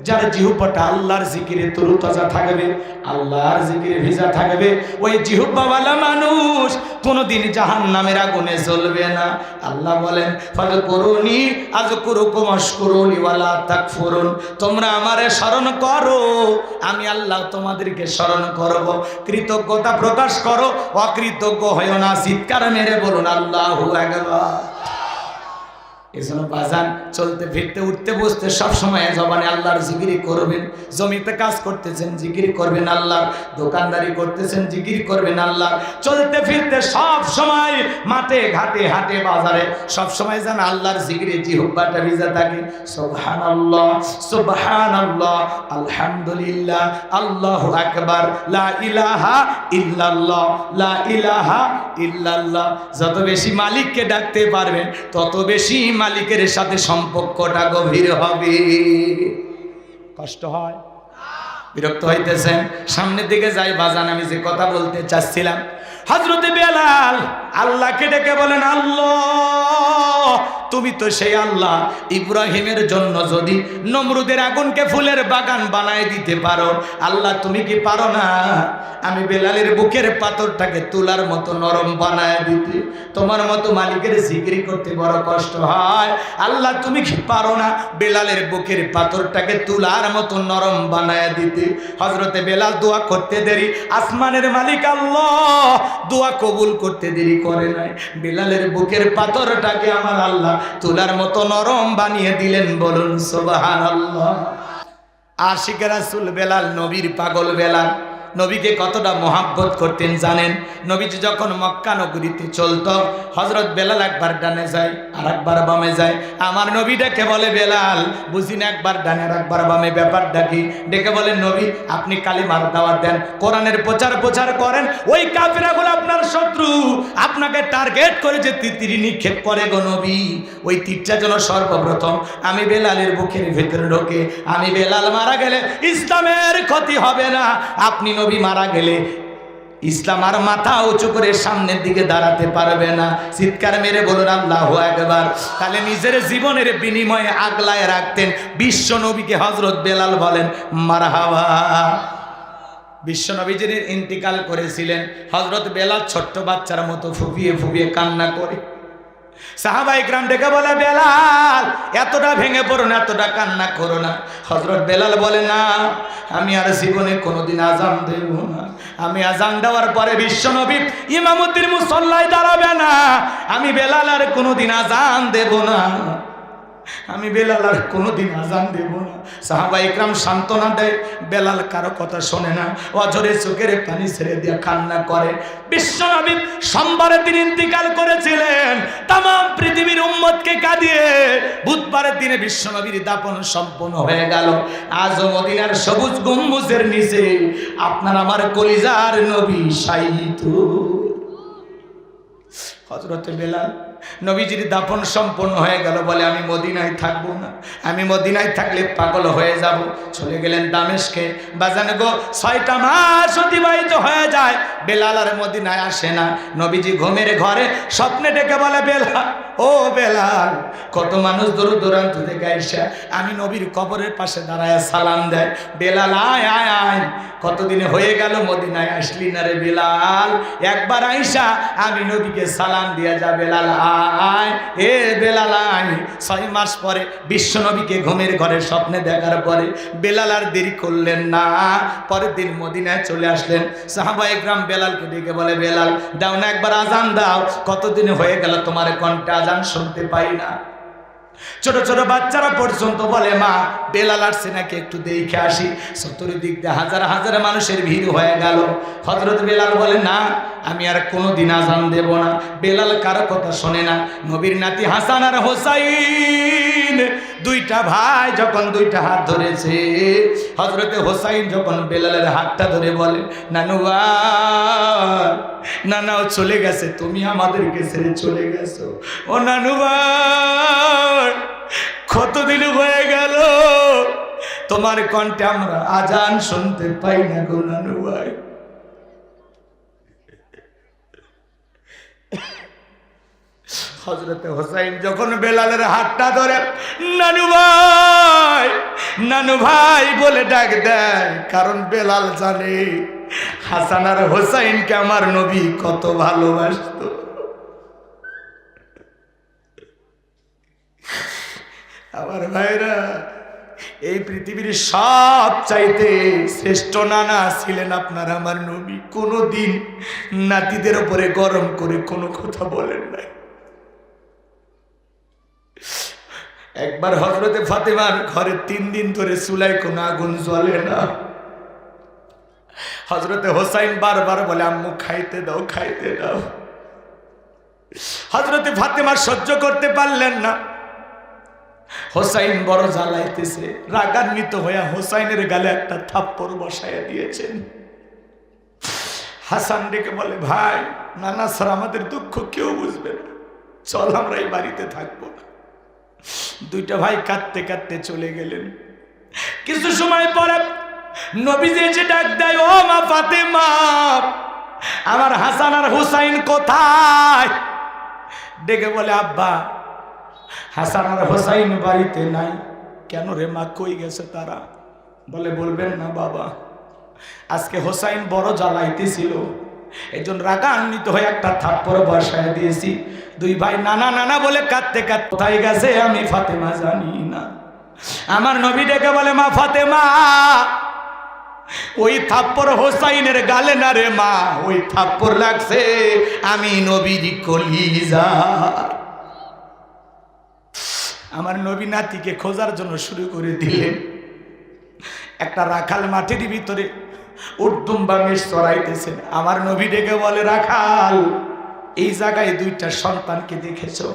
যার জিহ্বাটা আল্লাহর জিকিরে তরুতাজা থাকবে, আল্লাহর জিকিরে ভিজা থাকবে, ওই জিহ্বাওয়ালা মানুষ কোনদিন জাহান্নামের আগুনে জ্বলবে না। আল্লাহ বলেন, ফাযকুরুনি আযকুরুকুম ওয়াশকুরুনি ওয়ালা তাকফুরুন। তোমরা আমারে স্মরণ করো, আমি আল্লাহ তোমাদেরকে স্মরণ করব। কৃতজ্ঞতা প্রকাশ করো, অকৃতজ্ঞ হয়ো না। চিৎকার মেরে বলুন আল্লাহু আকবার। এজন্য বাজান, চলতে ফিরতে উঠতে বসতে সব সময় জবানে আল্লাহর জিকির করবেন। জমিতে কাজ করতেছেন, জিকির করবেন আল্লাহ। দোকানদারি করতেছেন, জিকির করবেন আল্লাহ। চলতে ফিরতে সব সময় মাঠে ঘাটে হাটে বাজারে সব সময় যেন আল্লাহর জিকিরে জিহ্বাটা ভিজা থাকে। সুবহানাল্লাহ, সুবহানাল্লাহ, আলহামদুলিল্লাহ, আল্লাহু আকবার, লা ইলাহা ইল্লাল্লাহ, লা ইলাহা ইল্লাল্লাহ। যত বেশি মালিককে ডাকতে পারবেন, তত বেশি মালিকের সাথে সম্পর্কটা গভীর হবে। কষ্ট হয়? বিরক্ত হইতেছেন? সামনের দিকে যাই বাজান। আমি যে কথা বলতে চাচ্ছিলাম, হযরতে বেলাল আল্লাহকে ডেকে বলেন, আল্লাহ তুমি তো সেই আল্লাহ, ইব্রাহিমের জন্য যদি নমরুদের আগুনকে ফুলের বাগান বানায় দিতে পারো, আল্লাহ তুমি কি পারো না আমি বেলালের বুকের পাথরটাকে তুলার মতো নরম বানায় দিতে? তোমার মতো মালিকের জিকির করতে বড় কষ্ট হয়, আল্লাহ তুমি কি পারো না বেলালের বুকের পাথরটাকে তুলার মতো নরম বানায় দিতে? হযরতে বেলাল দোয়া করতে দেরি, আসমানের মালিক আল্লাহ দোয়া কবুল করতে দেরি করে নাই। বেলালের বুকের পাথরটাকে আমার আল্লাহ তুলার মতো নরম বানিয়ে দিলেন। বলুন সুবহানাল্লাহ। আশিক রাসূল বেলাল, নবীর পাগল বেলাল। নবীকে কতটা মহাব্বত করতেন জানেন? নবীজি যখন মক্কা নগরীতে চলতো, হযরত বেলাল একবার ডানে যায় আর একবার বামে যায়। আমার নবী ডেকে বলে, বেলাল বুঝি না একবার ডানে আর একবার বামে, ব্যাপারটা কি? ডেকে বলেন, নবী আপনি কালিমার দাওয়াত দেন, কোরআনের প্রচার করেন, ওই কাফিরাগুলো আপনার শত্রু, আপনাকে টার্গেট করে যে তীর নিক্ষেপ করে গো নবী, ওই তীরটা যেন সর্বপ্রথম আমি বেলালের বুকের ভেতরে ঢোকে। আমি বেলাল মারা গেলে ইসলামের ক্ষতি হবে না, আপনি নবী মারা গেলে ইসলাম আর মাথা উঁচু করে সামনের দিকে দাঁড়াতে পারবে না। চিৎকার মেরে বলুন আল্লাহু আকবার। তাহলে নিজের জীবনের বিনিময়ে আগলায় রাখতেন বিশ্ব নবীকে। হযরত বেলাল বলেন মারহাবা। বিশ্ব নবীজির ইন্তিকাল করেছিলেন, হযরত বেলাল ছোট্ট বাচ্চার মতো ফুপিয়ে ফুপিয়ে কান্না করে। সাহাবা ইকরাম ডেকে বলে, বেলাল এতটা ভেঙে পড়ো না, এতটা কান্না করো না। হযরত বেলাল বলে, না আমি আর জীবনে কোনোদিন আজান দেব না। আমি আজান দেওয়ার পরে বিশ্বনবী ইমামতির মুসল্লায় দাঁড়াবে না, আমি বেলাল আর কোনোদিন আজান দেব না। আমি বেলাল আর কোনোদিন আজান দেব না। সাহাবা ইকরাম সান্ত্বনা দেয়, বেলাল কারো কথা শোনে না, অঝরে চোখের পানি ছেড়ে দিয়ে কান্না করে। বিশ্বনবী সোমবারের দিন ইন্তিকাল করেছিলেন, তাম পৃথিবীর উম্মতকে কাঁদিয়ে বুধবারের দিনে বিশ্বনবীর দাফন সম্পন্ন হয়ে গেল। আজ মদিনার সবুজ গম্বুজের নিচে আপনার আমার কলিজার নবী শায়িত। হযরত বেলাল নবীজির দাফন সম্পন্ন হয়ে গেল, বলে আমি মদিনায় থাকবো না, আমি মদিনায় থাকলে পাগল হয়ে যাব। চলে গেলেন দামেস্কে। বাজান গো 6টা মাস অতিবাহিত হয়ে যায়, বেলাল আর মদিনায় আসে না। নবীজি ঘুমের ঘরে স্বপ্নে ডেকে বলে, বেলাল ও বেলাল। কত মানুষ দূর দূরান্ত থেকে এসে আমি নবীর কবরের পাশে দাঁড়ায় সালাম দেয়, বেলাল আয় আয় আয়, কতদিন হয়ে গেল মদিনায় আসলি না রে বেলাল, একবার আইসা আমি নবীকে সালাম দিয়া যা। বেলাল আয় এ বেলাল আয়। 6 মাস পরে বিশ্বনবীকে ঘুমের ঘরে স্বপ্নে দেখার পরে বেলাল আর দেরি করলেন না, পরের দিন মদিনায় চলে আসলেন। সাহাবায়ে কেরাম বেলালকে ডেকে বলে, বেলাল দাও না একবার আজান দাও, কতদিন হয়ে গেল তোমার কণ্ঠে আজান শুনতে পাই না। ছোট ছোট বাচ্চারা পর্যন্ত বলে, মা বেলাল আসছে নাকি একটু দেখে আসি। চতুর্দিক দিয়ে হাজার হাজার মানুষের ভিড় হয়ে গেল। হযরত বেলাল বলে, না আমি আর কোনোদিন আজান দেব না। বেলাল কারো কথা শোনে না। নবীর নাতি হাসান আর হোসাইন দুইটা ভাই যখন দুইটা হাত ধরেছে, হযরতে হোসাইন যখন বেলালের হাতটা ধরে বলে, নানু ভাই, নানাও চলে গেছে, তুমি আমাদেরকে ছেড়ে চলে গেছো। ও নানু ভাই, কতদিন হয়ে গেল তোমার কণ্ঠে আমরা আজান শুনতে পাই না গো নানু ভাই। হযরতে হোসাইন যখন বেলালের হাতটা ধরে নানু ভাই, নানু ভাই বলে ডাক দেয়, কারণ বেলাল জানে হাসান আর হোসাইনকে আমার নবী কত ভালোবাসতো। আমার ভাইরা, এই পৃথিবীর সব চাইতে শ্রেষ্ঠ নানা ছিলেন আপনার আমার নবী। কোনোদিন নাতিদের উপরে গরম করে কোনো কথা বলেন নাই। একবার হযরতে ফাতেমার ঘরে 3 দিন ধরে চুলায় কোনো আগুন জ্বলে না। হযরতে হোসাইন বারবার বলে, আম্মু খাইতে দাও, খাইতে দাও। হযরতে ফাতেমা সহ্য করতে পারলেন না। হোসাইন বড় জ্বালাইতেছে, রাগান্বিত হয়ে হোসাইনের গালে একটা থাপ্পড় বসাইয়া দিয়েছেন। হাসান ডেকে বলে, ভাই নানা স্যার আমাদের দুঃখ কেউ বুঝবে না, চল আমরা এই বাড়িতে থাকবো না। দুইটা ভাই কাঁদতে কাঁদতে চলে গেলেন। কিছু সময় পরে নবীজি এসে ডাক দেয়, ও মা ফাতেমা, আমার হাসান আর হুসাইন কোথায়? ডেকে বলে, আব্বা হাসান আর হুসাইন বাড়িতে নাই। কেন রে মা, কই গেছে তারা? বলে, বলবেন না বাবা, আজকে হোসাইন বড় জ্বালাইতেছিল, একজন রাগান্বিত হয়ে একটা থাপ্পড় বসায় দিয়েছি। দুই ভাই নানা নানা বলে কাঁদতে কাঁদতে কোথায় গেছে আমি ফাতেমা জানি না। আমার নবী ডেকে বলে, মা ফাতেমা, ওই থাপ্পড় হোসাইনের গালে না রে মা, ওই থাপ্পড় লাগছে আমি নবীর কলিজা। আমার নবী নাতিকে খোঁজার জন্য শুরু করে দিলেন। একটা রাখাল মাঠের ভিতরে উর্দুম্বা মেষ চড়াইতেছেন। আমার নবী ডেকে বলে, রাখাল, এই জায়গায় দুইটা সন্তানকে দেখেছো?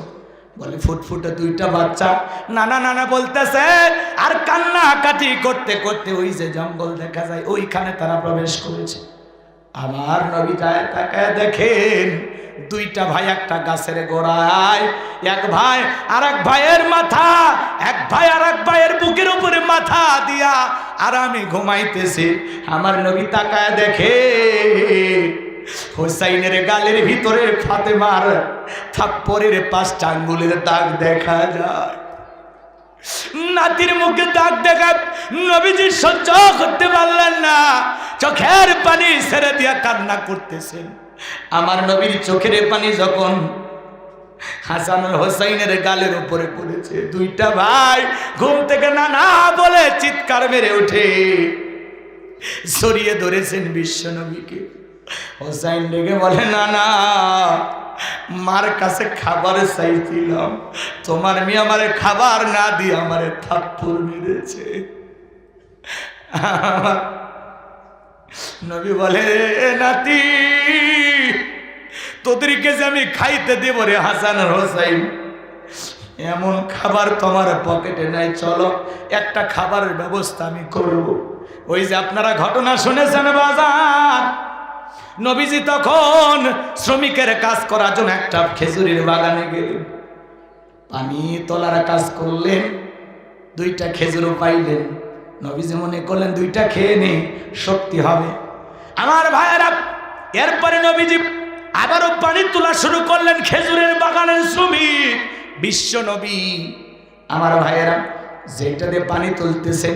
বলে, ফুটফুটে দুইটা বাচ্চা। নানা নানা বলতেছে, আর কান্না কাটি করতে করতে ওই যে জঙ্গল দেখা যায় ওইখানে তারা প্রবেশ করেছে। আমার নবী তাকায় দেখেন দুইটা ভাই একটা গাছের গোড়ায়, এক ভাই আর এক ভাইয়ের মাথা, এক ভাই আর এক ভাইয়ের বুকের উপরে মাথা দিয়া আরামে ঘুমাইতেছে। আমার নবী তাকায় দেখে হোসাইনের গালের ভিতরে ফাতেমার থাপ্পড়ের 5টা আঙ্গুলের দাগ দেখা যায়। নাতির মুখে দাগ দেখা নবীজি সহ্য করতে পারলেন না, চোখের পানি ছেড়ে দিয়া কান্না করতেছেন। আমার নবীর চোখের পানি যখন হাসান আর হোসাইনের গালের উপরে পড়েছে, দুইটা ভাই ঘুম থেকে নানা বলে চিৎকার মেরে উঠে জড়িয়ে ধরেছেন বিশ্ব নবীকে। হোসাইন ডেকে বলে, নানা, মার কাছে খাবার চাইছিলাম, তোমার মেয়ে আমারে খাবার না দিয়ে আমারে থাপ্পড় মেরেছে। নবী বলে, নাতি, তোদেরকে যে আমি খাইতে দেব রে হাসান আর হোসাইন, এমন খাবার তোমার পকেটে নাই, চলো একটা খাবারের ব্যবস্থা আমি করব। ওই যে আপনারা ঘটনা শুনেছেন বাজার, নবীজি তখন শ্রমিকের কাজ করার জন্য একটা খেজুরের বাগানে গেলেন, পানি তোলার কাজ করলেন, দুইটা খেজুরও পাইলেন। নবীজি মনে করলেন দুইটা খেয়ে নেই, শক্তি হবে। আমার ভাইয়েরা, এরপরে নবীজি আবারও পানি তোলা শুরু করলেন। খেজুরের বাগানের শ্রমিক বিশ্ব নবী, আমার ভাইয়েরা, যেটা দিয়ে পানি তুলতেছেন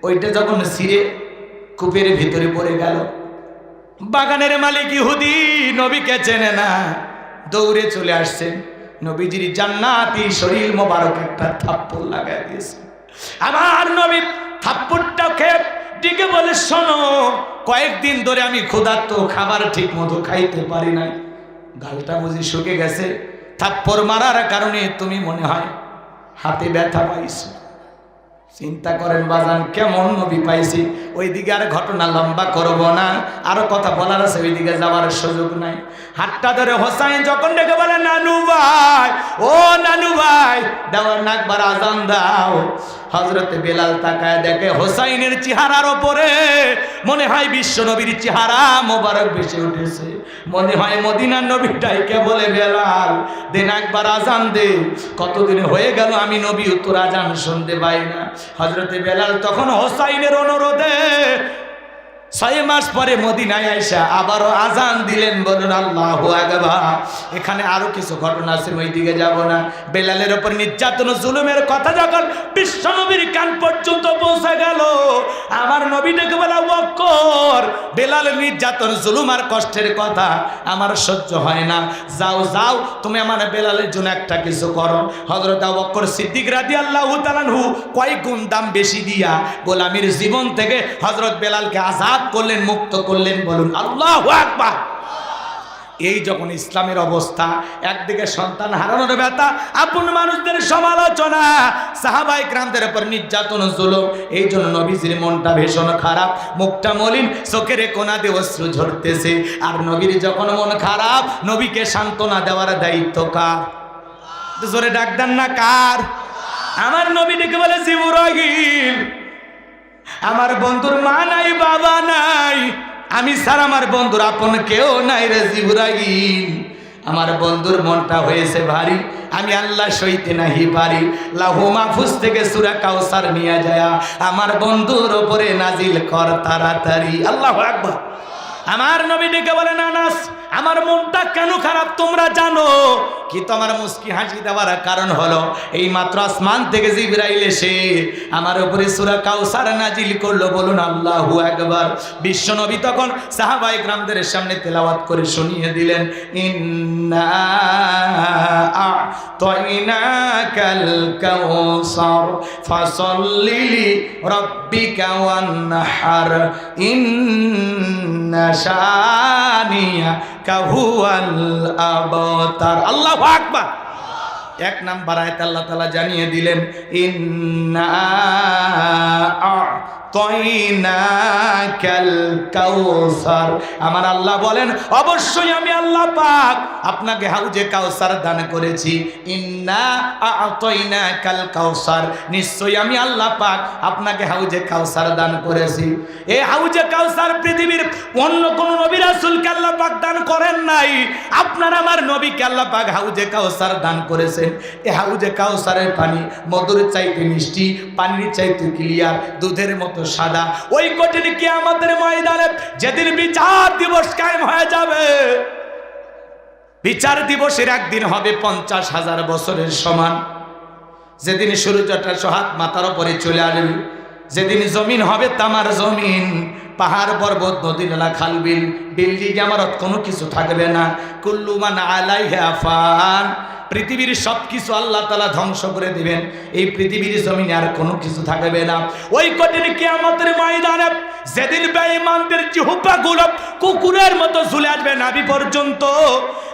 ওইটা যখন ছিঁড়ে কূপের ভিতরে পড়ে গেল, বাগানের মালিক ইহুদি নবীকে চেনে না, দৌড়ে চলে আসছেন। নবীজির জান্নাতি শরীর মোবারক একটা থাপ্পড় লাগাই দিয়েছে। আমার নবী থাপ্পড়টা খেয়ে ডেকে বলে, শোনো, কয়েকদিন ধরে আমি ক্ষুধার্ত, খাবার ঠিক মতো খাইতে পারি নাই, গালটা বুঝি শুকে গেছে, থাপ্পড় মারার কারণে তুমি মনে হয় হাতে ব্যথা পাইছো। চিন্তা করেন বাজান, কেমন নবী পাইছি। ওইদিকে আর ঘটনা লম্বা করব না, আরো কথা বলার আছে, ওইদিকে যাওয়ার সুযোগ নাই। হাতটা ধরে হোসাইন যখন ডেকে বলে, নানু ভাই, ও নানু ভাই, দেওয়ার নাকবার আজান দাও। হযরতে বেলাল তাকায় দেখে হোসাইনের চেহারার ওপরে মনে হয় বিশ্ব নবীর চেহারা মোবারক ভেসে উঠেছে। মনে হয় মদিনার নবীটাই কে বলে, বেলাল দেন একবার আজান দে, কতদিন হয়ে গেল আমি নবী তোর আজান শুনতে পাই না। হযরতে বেলাল তখন হোসাইনের অনুরোধে 6 মাস পরে মদিনায় আইসা আবারও আজান দিলেন। বলুন আল্লাহু আকবার। এখানে আরো কিছু ঘটনা আছে, ওই দিকে যাব না। বেলালের উপর নির্যাতন জুলুমের কথা যখন বিশ্বনবীর কান পর্যন্ত পৌঁছে গেল, আমার নবীটাকে বলা, বকর, বেলালের নির্যাতন জুলুম আর কষ্টের কথা আমার সহ্য হয় না, যাও যাও তুমি আমার বেলালের জন্য একটা কিছু করো। হযরত আবু বকর সিদ্দিক রাদিয়াল্লাহু তাআলা আনহু কয়েক গুণ দাম বেশি দিয়া গোলামীর জীবন থেকে হযরত বেলালকে আজাদ করলেন, মুক্ত করলেন। বলুন আল্লাহু আকবার। এই যখন ইসলামের অবস্থা, একদিকে সন্তান হারানোর ব্যথা, আপন মানুষদের সমালোচনা, সাহাবায়ে কেরামদের উপর নির্যাতন জুলুম, এই জন্য নবীজির মনটা ভীষণ খারাপ, মুখটা মলিন, চোখের কোনা দিয়ে অশ্রু ঝরতেছে। আর নবীর যখন মন খারাপ, নবীকে সান্ত্বনা দেওয়ার দায়িত্ব কার? জোরে ডাক দেন না, কার? আমার নবী ডেকে বলে, জিবরাইল, আমার বন্ধুর মা নাই, বাবা নাই, আমি ছাড়া আমার বন্ধুর আপন কেউ নাই রে জিবরাইল। আমার বন্ধুর মনটা হয়েছে ভারী, আমি আল্লাহ সইতে নাহি পারি। লাহু মাহফুজ থেকে সূরা কাউসার নিয়ে যায় আমার বন্ধুর উপরে নাজিল কর তাড়াতাড়ি। আল্লাহু আকবার। আমার নবী ডেকে বলেন, আনাস, আমার মনটা কেন খারাপ তোমরা জানো? কিন্তু আমার মুস্কি হাসি দেওয়ার কারণ হলো এই মাত্র আসমান থেকে জিবরাইল এসে আমার উপরে সূরা কাউসার নাজিল করলো। বলুন আল্লাহু আকবার। বিশ্ব নবী তখন সাহাবায়ে কেরামদের সামনে তেলাওয়াত করে শুনিয়ে দিলেন, ইন্না আ'তাইনাকাল কাউসার ফাসাল্লি লিরাব্বিকা ওয়ানহার ইন্না শানিয়াকা হুয়াল আবতার। আল্লাহু আকবার। 1 নাম্বার আয়াতে আল্লাহ তাআলা জানিয়ে দিলেন, ইন্না আ'তাইনাকাল কাউসার। আমার আল্লাহ বলেন, অবশ্যই আমি আল্লাহ পাক আপনাকে হাউজে কাউসার দান করেছি। ইন্না আ'তাইনাকাল কাউসার, নিশ্চয়ই আমি আল্লাহ পাক আপনাকে হাউজে কাউসার দান করেছি। এই হাউজে কাউসার পৃথিবীর অন্য কোন নবী রাসূলকে আল্লাহ পাক দান করেন নাই, আপনার আমার নবীকে আল্লাহ পাক হাউজে কাউসার দান করেছেন। এই হাউজে কাউসারের পানি মধুর চাইতে মিষ্টি, পানির চাইতে ক্লিয়ার, দুধের মতো সাদা। ওই কঠিন কিয়ামতের ময়দানে যেদিন বিচার দিবস কায়েম হয়ে যাবে, বিচার দিবসের একদিন হবে 50,000 বছরের সমান। যেদিন সূর্যটা সোহাগ মাথার উপরে চলে আসবে, যেদিন জমিন হবে তামার জমিন, পাহাড় পর্বত নদী নালা খাল বিল বিল্ডিং ইমারত কোনো কিছু থাকবে না। কুল্লু মান আলাইহা ফান, পৃথিবীর সবকিছু আল্লাহ তাআলা ধ্বংস করে দিবেন, এই পৃথিবীর জমিনে আর কোনো কিছু থাকবে না। ওই কঠিন কিয়ামতের ময়দানে যেদিন বেঈমানদের জিহ্বাগুলো কুকুরের মতো ঝুলে আসবে নাভি পর্যন্ত,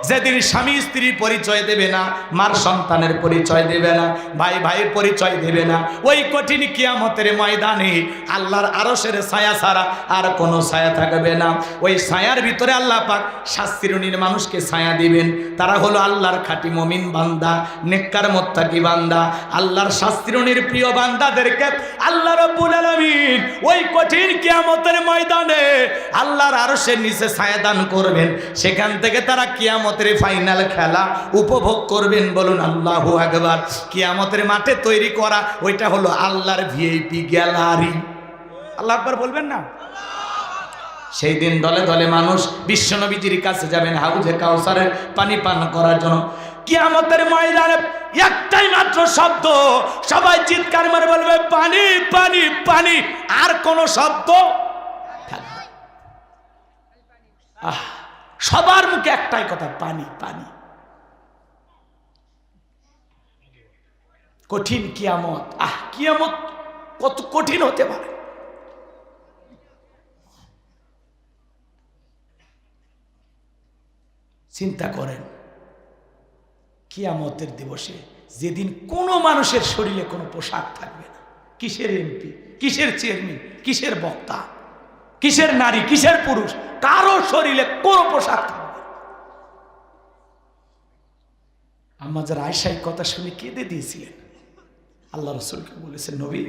যেদিন স্বামী স্ত্রীর পরিচয় দেবে না, মার সন্তানের পরিচয় দেবে না, ভাই ভাইয়ের পরিচয় দেবে না, ওই কঠিন কিয়ামতের ময়দানে আল্লাহর আরশের ছায়া ছাড়া আর কোনো ছায়া থাকবে না। ওই ছায়ার ভিতরে আল্লাহ পাক 7 শ্রেণীর মানুষকে ছায়া দিবেন। তারা হলো আল্লাহর খাঁটি মুমিন বান্দা, নেককার মুত্তাকি বান্দা, আল্লাহর 7 শ্রেণীর প্রিয় বান্দাদেরকে আল্লাহ রাব্বুল আলামিন ওই কঠিন কিয়ামতের ময়দানে আল্লাহর আরশের নিচে ছায়া দান করবেন। সেখান থেকে তারা কিয়ামতের ফাইনাল খেলা উপভোগ করবেন। বলুন আল্লাহু আকবার। কিয়ামতের মাঠে তৈরি করা ওইটা হলো আল্লাহর ভিআইপি গ্যালারি। আল্লাহু আকবার বলবেন না? সেই দিন দলে দলে মানুষ বিশ্বনবীজির কাছে যাবেন হাউজে কাউসারের পানি পান করার জন্য। কিয়ামতের ময়দানে একটাই মাত্র শব্দ, সবাই চিৎকার করে বলবে, পানি পানি পানি, আর কোনো শব্দ থাকবে। সবার মুখে একটাই কথা, পানি পানি। কঠিন কিয়ামত। কিয়ামত কত কঠিন হতে পারে। চিন্তা করেন, কিয়ামতের দিবসে যেদিন কোনো মানুষের শরীরে কোনো পোশাক থাকবে না। কিসের এমপি, কিসের চেয়ারম্যান, কিসের বক্তা, কিসের নারী, কিসের পুরুষ, কারো শরীরে কোনো পোশাক থাকবে না। আম্মা যারা আয়েশা এই কথা শুনে কেঁদে দিয়েছিলেন। আল্লাহ রসুলকে বলেছেন, নবী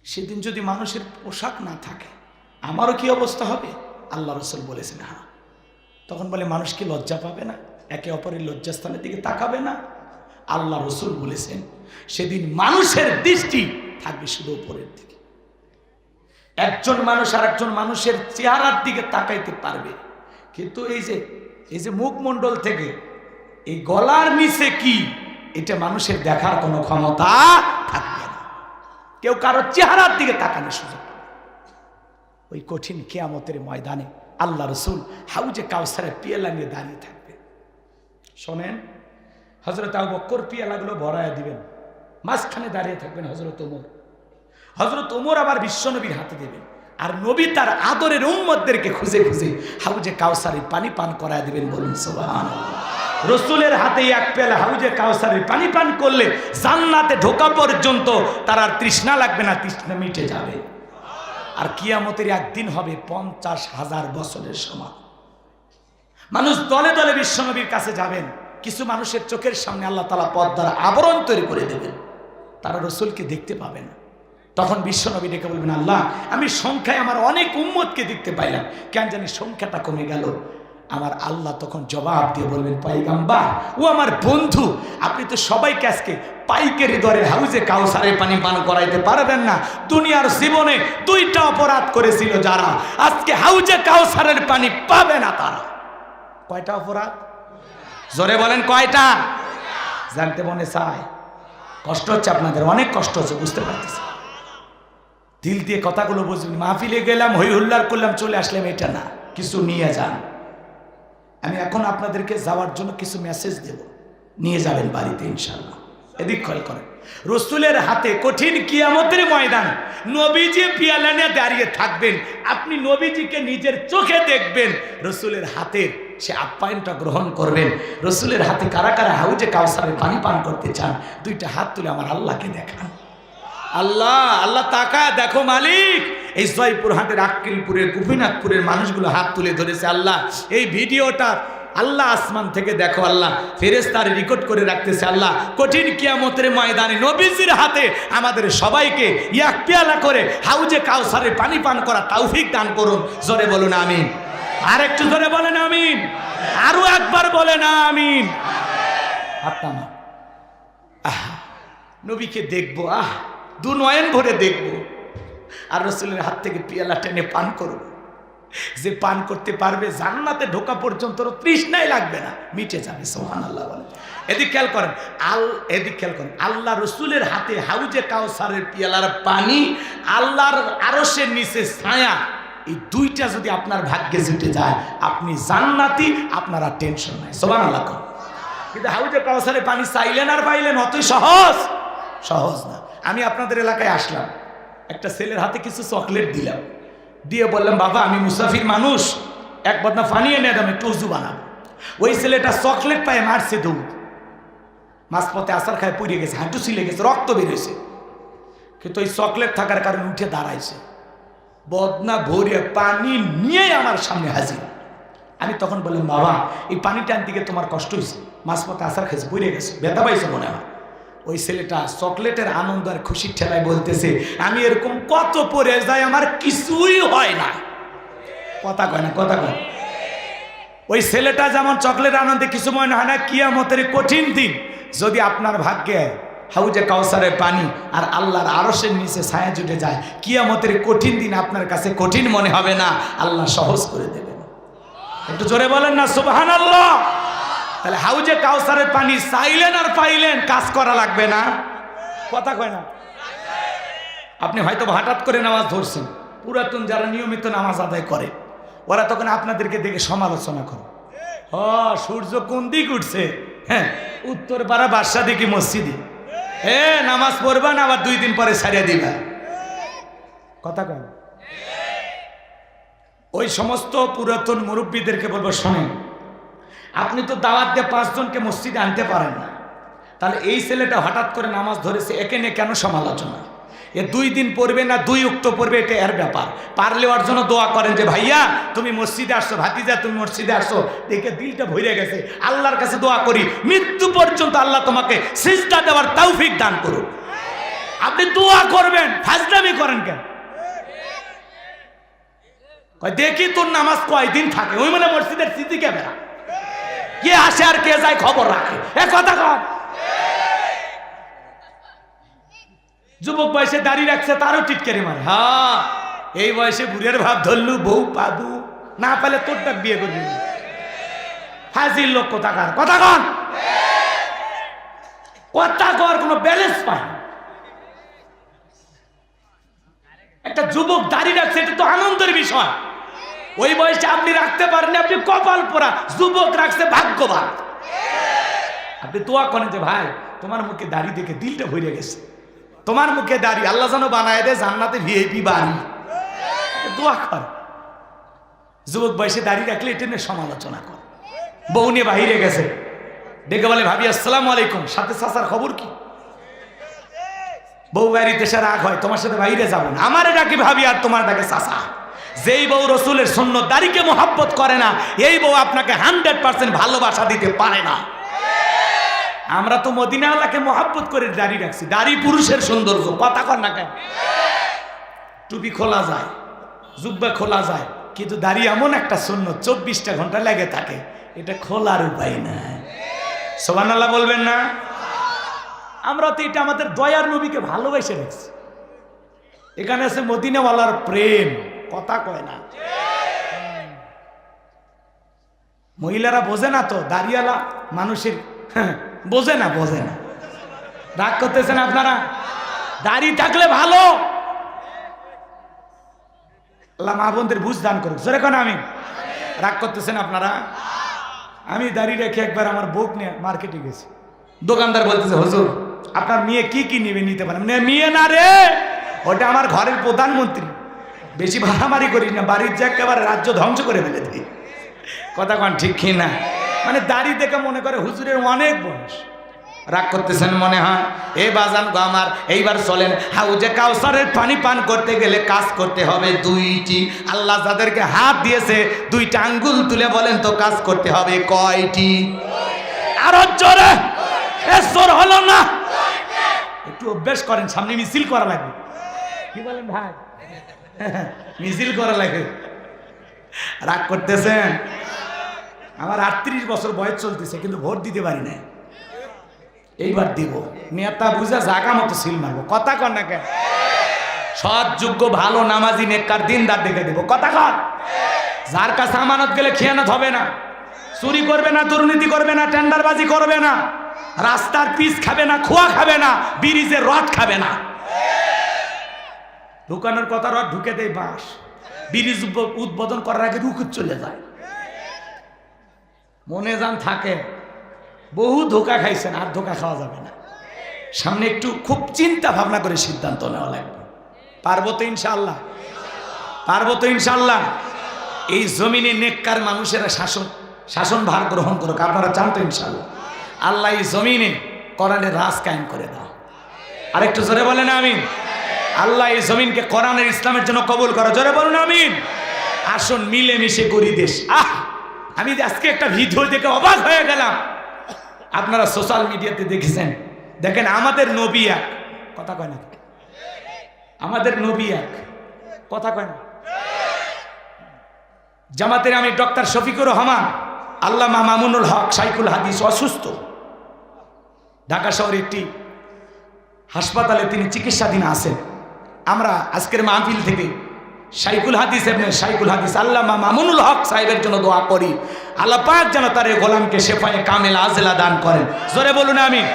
সেদিন যদি মানুষের পোশাক না থাকে আমারও কি অবস্থা হবে? আল্লাহ রসুল বলেছেন হ্যাঁ। তখন বলে, মানুষ কি লজ্জা পাবে না? একে অপরের লজ্জাস্থানের দিকে তাকাবে না? আল্লাহ রসুল বলেছেন, সেদিন মানুষের দৃষ্টি থাকবে শুধু উপরের দিকে। একজন মানুষ আর একজন মানুষের চেহারার দিকে তাকাইতে পারবে, কিন্তু এই যে মুখমণ্ডল থেকে এই গলার নিচে কি, এটা মানুষের দেখার কোনো ক্ষমতা থাকবে না। কেউ কারো চেহারার দিকে তাকানোর সুযোগ পাবে। ওই কঠিন কিয়ামতের ময়দানে আল্লাহ রসুল হাউজে কাউসারের পিয়ালা নিয়ে দাঁড়িয়ে থাকবে। শোনেন, হযরত আবু বকর পিয়ালাগুলো ভরায়া দিবেন, মাঝখানে দাঁড়িয়ে থাকবেন হযরত ওমর। হযরত ওমর আবার বিশ্বনবীর হাতে দেবেন, আর নবী তার আদরের উম্মতদেরকে খুঁজে খুঁজে হাউজে কাউসারের পানি পান করায় দিবেন। বলুন সুবহানাল্লাহ। রসুলের হাতে এক পেলা হাউজে কাউসারের পানি পান করলে জান্নাতে ঢোকা পর্যন্ত তার আর তৃষ্ণা লাগবে না, তৃষ্ণা মিটে যাবে। আর কিয়ামতের একদিন হবে 50,000 বছরের সমান। মানুষ দলে দলে বিশ্বনবীর কাছে যাবেন। কিছু মানুষের চোখের সামনে আল্লাহ তাআলা পর্দার আবরণ তৈরি করে দেবেন, তারা রসুলকে দেখতে পাবে না। তখন বিশ্বনবী ডেকে বলবেন, আল্লাহ আমি সংখ্যায় আমার অনেক উম্মতকে দেখতে পাইলাম, কেন জানি সংখ্যাটা কমে গেল। আমার আল্লাহ তখন জবাব দিয়ে বলবেন, পয়গম্বর ও আমার বন্ধু, আপনি তো সবাইকে আজকে পাইকারি দরে হাউজে কাউসারের পানি পান করাইতে পারবেন না। দুনিয়ার জীবনে 2টা অপরাধ করেছিল যারা, আজকে হাউজে কাউসারের পানি পাবে না তারা। কয়টা অপরাধ? জোরে বলেন কয়টা? জানতে মনে চায়? কষ্ট হচ্ছে আপনাদের, অনেক কষ্ট হচ্ছে, বুঝতে পারতেছি। দিল দিয়ে কথাগুলো বুঝবেন। মাহফিলে গেলাম, হই হুল্লার করলাম, চলে আসলাম, এটা না, কিছু নিয়ে যান। আমি এখন আপনাদেরকে যাওয়ার জন্য কিছু মেসেজ দেব, নিয়ে যাবেন বাড়িতে ইনশাআল্লাহ। এদিক খেয়াল করেন, রসুলের হাতে কঠিন কিয়ামতের ময়দানে নবীজি পিয়ালা নিয়ে দাঁড়িয়ে থাকবেন। আপনি নবীজিকে নিজের চোখে দেখবেন, রসুলের হাতের সে আপ্যায়নটা গ্রহণ করবেন। রসুলের হাতে কারা কারা হাউজে কাউসারের পানি পান করতে চান? 2টা হাত তুলে আমার আল্লাহকে দেখান। আল্লাহ, আল্লাহ তাকায় দেখো মালিক। এই জয়পুরহাটের, আক্কেলপুরের, গোপীনাথপুরের মানুষগুলো হাত তুলে ধরেছে। আল্লাহ এই ভিডিওটা আল্লাহ আসমান থেকে দেখো, আল্লাহ ফেরেশতারা রেকর্ড করে রাখতেছে। আল্লাহ কঠিন কিয়ামতের ময়দানে নবীজির হাতে আমাদের সবাইকে এক পেয়ালা করে হাউজে কাউসারের পানি পান করা তৌফিক দান করুন। জোরে বলুন আমিন। আর একটু জোরে বলেন আমিন। আরো একবার বলেন আমিন। আত্মা নবীকে দেখবো, দু নয়ন ভরে দেখবো, আর রসুলের হাত থেকে পিয়ালা টেনে পান করব। যে পান করতে পারবে জান্নাতে ঢোকা পর্যন্ত তৃষ্ণাই লাগবে না, মিটে যাবে। সুবহানাল্লাহ বলেন। এদিক খেয়াল করেন, এদিক খেয়াল করেন, আল্লাহ রসুলের হাতে হাউজে কাউসারের পিয়ালার পানি, আল্লাহর আরশের নিচে ছায়া, এই 2টা যদি আপনার ভাগ্যে জুটে যায়, আপনি জান্নাতি, আপনার আর টেনশন নাই। সুবহানাল্লাহ। কিন্তু হাউজে কাউসারের পানি চাইলেন আর পাইলেন, অতই সহজ না। আমি আপনাদের এলাকায় আসলাম, একটা ছেলের হাতে কিছু চকলেট দিলাম, দিয়ে বললাম, বাবা আমি মুসাফির মানুষ, এক বদনা পানি এনে দাম, একটু উজু বানাবো। ওই ছেলেটা চকলেট পায়ে মারছে দৌড়, মাঝপথে আসার খায় পড়ে গেছে, হাঁটু ছিলে গেছে, রক্ত বেরোয়েছে। কিন্তু ওই চকলেট থাকার কারণে উঠে দাঁড়াইছে, বদনা ভরে পানি নিয়ে আমার সামনে হাজির। আমি তখন বললাম, বাবা এই পানিটা আনতে গিয়ে তোমার কষ্ট হয়েছে, মাঝপথে আসার খাইছে, পড়ে গেছে, ব্যথা পাইছে মনে হয়। ওই ছেলেটা চকলেটের আনন্দ আর খুশির ঠেলায় বলতেছে, আমি এরকম কত পরে যাই, আমার কিছুই হয় না। কথা কয় না, কথা কয়। ওই ছেলেটা যেমন চকলেট আনন্দে কিছু মনে হয় না, কিয়ামতের কঠিন দিন যদি আপনার ভাগ্যে হাউজে কাউসারের পানি আর আল্লাহর আরশের নিচে ছায়া জুটে যায়, কিয়ামতের কঠিন দিন আপনার কাছে কঠিন মনে হবে না, আল্লাহ সহজ করে দেবেন। একটু জোরে বলেন না সুবহানাল্লাহ। তাহলে হাউজে কাউসারের পানি চাইলেন আর পাইলেন, কাজ করা লাগবে না। কথা কয় না। আপনি হয়তো হঠাৎ করে নামাজ ধরছেন, পুরাতন যারা নিয়মিত নামাজ আদায় করে ওরা তখন আপনাদেরকে দেখে সমালোচনা করে, সূর্য কোন দিক উঠছে, হ্যাঁ উত্তর পাড়া বাদশা দেখি মসজিদে, নামাজ পড়বা না আবার 2 দিন পরে ছাড়িয়ে দিবা, কথা কয়। ওই সমস্ত পুরাতন মুরব্বীদেরকে বলবো, শোনেন, আপনি তো দাওয়াত দিয়ে 5 জনকে মসজিদে আনতে পারেন না, তাহলে এই ছেলেটা হঠাৎ করে নামাজ ধরেছে, একে নিয়ে কেন সমালোচনা? এ 2 দিন পড়বে না 2 ওয়াক্ত পড়বে, এটা এর ব্যাপার। পারলে ওর জন্য দোয়া করেন যে ভাইয়া তুমি মসজিদে আসছো, ভাতিজা তুমি মসজিদে আসছো, দেখে দিলটা ভরে গেছে, আল্লাহর কাছে দোয়া করি মৃত্যু পর্যন্ত আল্লাহ তোমাকে সিজদা দেওয়ার তৌফিক দান করুন। আপনি দোয়া করবেন, ফাজলামি করেন কেন? দেখি তোর নামাজ কয়দিন থাকে, ওই মানে মসজিদের সিসি ক্যামেরা, কে আসে আর কে যায় খবর রাখে, এ কথা কম। যুবক বয়সে দাড়ি রাখছে তারও টিটকারি মারে, হ্যাঁ এই বয়সে বুড়ের ভাব ধরলু, বউ পাবু, না পেলে তোরটা বিয়ে করবি, হাজির লোক কোথাকার, কথা কন, কথা কর কোনো ব্যালেন্স পায় না। একটা যুবক দাড়ি রাখছে, এটা তো আনন্দের বিষয়। ওই বয়সে আপনি রাখতে পারেন, আপনি কপাল পোড়া, যুবক রাখছে ভাগ্যবান। আপনি দোয়া করেন যে ভাই তোমার মুখে দাড়ি দেখে দিলটা ভরে গেছে, তোমার মুখে দাড়ি আল্লাহ যেন বানায় দে জান্নাতে ভিআইপি বাড়ি, দোয়া কর। যুবক বয়সে দাড়ি রাখলে এটা নিয়ে সমালোচনা কর। বউ নিয়ে বাহিরে গেছে, ডেকে বলে ভাবি আসসালামু আলাইকুম, সাথে চাচার খবর কি? বউ বাড়িতে এসে রাগ হয়, তোমার সাথে বাইরে যাবো না, আমারে ডাকে ভাবি আর তোমার ডাকে চাচা। যেই বউ রসুলের সুন্নত দাড়িকে মোহাব্বত করে না, এই বউ আপনাকে 100% ভালোবাসা দিতে পারে না। আমরা তো মদিনাওয়ালাকে মোহাব্বত করে দাড়ি রাখছি, দাড়ি পুরুষের সৌন্দর্য, কথা কর না কেন? টুপি খোলা যায়, জুব্বা খোলা যায়, কিন্তু দাড়ি এমন একটা সুন্নত 24টা ঘন্টা লেগে থাকে, এটা খোলার উপায় নাই। সুবহানাল্লাহ বলবেন না? আমরা তো এটা আমাদের দয়ার নবীকে ভালোবেসে রাখছি। এখানে আছে মদিনাওয়ালার প্রেম, কথা কয় না। মহিলারা বোঝে না তো, দাড়িওয়ালা মানুষের বোঝে না, বোঝে না। রাগ করতেছেন আপনারা? দাড়ি থাকলে ভালো, আল্লাহ মা বোনদের বুঝ দান করুক, জোরে কোন আমিন। রাগ করতেছেন আপনারা? আমি দাড়ি রেখে একবার আমার বউক নিয়ে মার্কেটে গেছি, দোকানদার বলতেছে হুজুর আপনার মেয়ে কি কি নেবে নিতে পারেন। মেয়ে না রে, ওটা আমার ঘরের প্রধানমন্ত্রী, বেশি ভাড়ামারি করিস না, বাড়ির যে একেবারে রাজ্য ধ্বংস করে ফেলে দিই, কথা কন ঠিক কি না? মানে দাড়ি দেখে মনে করে হুজুরের অনেক বয়স। রাগ করতেছেন মনে হয়? এ বাজান গো আমার, এইবার চলেন হাউজে কাউসারের পানি পান করতে গেলে কাজ করতে হবে 2টি। আল্লাহ যাদেরকে হাত দিয়েছে 2টা আঙ্গুল তুলে বলেন তো কাজ করতে হবে কয়টি? আরো জোরে, জোর হলো না, একটু অভ্যাস করেন, সামনে মিছিল করা লাগবে। কি বলেন ভাই? মিছিল করা লাগে। রাগ করতেছেন? আমার 38 বছর বয়স চলতেছে, কিন্তু ভোট দিতে পারি না। এইবার দিব, নেতা বুঝা জাগা মতো সিল মারবো, কথা কর না কেন? সৎ যোগ্য ভালো নামাজি নেককার দিনদার দেখে দেবো, কথা কর। যার কাছে আমানত গেলে খেয়ানত হবে না, চুরি করবে না, দুর্নীতি করবে না, টেন্ডারবাজি করবে না, রাস্তার পিচ খাবে না, খোয়া খাবে না, ব্রিজের রড খাবে না। ঢুকানোর কথা রড ঢুকে দেয় বাঁশ, ব্রিজ উদ্বোধন করার আগে রুকুত চলে যায়। মনে যান থাকে, বহু ধোকা খাইছেন, আর ধোকা খাওয়া যাবে না। সামনে একটু খুব চিন্তা ভাবনা করে সিদ্ধান্ত নেওয়া লাগবে। পারবো তো ইনশাআল্লাহ? পারবো তো ইনশাআল্লাহ? এই জমিনে নেককার মানুষেরা শাসন ভার গ্রহণ করুক, আপনারা চান তো ইনশাআল্লাহ? আল্লাহ এই জমিনে কোরআনের রাজ কায়েম করে দাও। আরেকটু জোরে বলেন আমিন। আল্লাহ এই জমিনকে কোরআনের ইসলামের জন্য কবুল করো, জোরে বলুন আমিন। আসুন মিলেমিশে করি দেশ। আমি আজকে একটা ভিডিও দেখে অবাক হয়ে গেলাম, আপনারা সোশ্যাল মিডিয়াতে দেখেছেন। দেখেন আমাদের নবী এক, কথা কয় না? আমাদের নবী এক, কথা কয় না? জামাতের আমি ডক্টর শফিকুর রহমান, আল্লামা মামুনুল হক শাইখুল হাদিস অসুস্থ, ঢাকা শহরে একটি হাসপাতালে তিনি চিকিৎসাধীন আছেন। আমরা আজকের মাহফিল থেকে শাইখুল হাদিস শাইখুল হাদিস আল্লামা মামুনুল হক সাহেবের জন্য দোয়া করি, আল্লাহ পাক যেন তার গোলামকে শেফায়ে কামেল আজলা দান করেন, জোরে বলুন আমিন।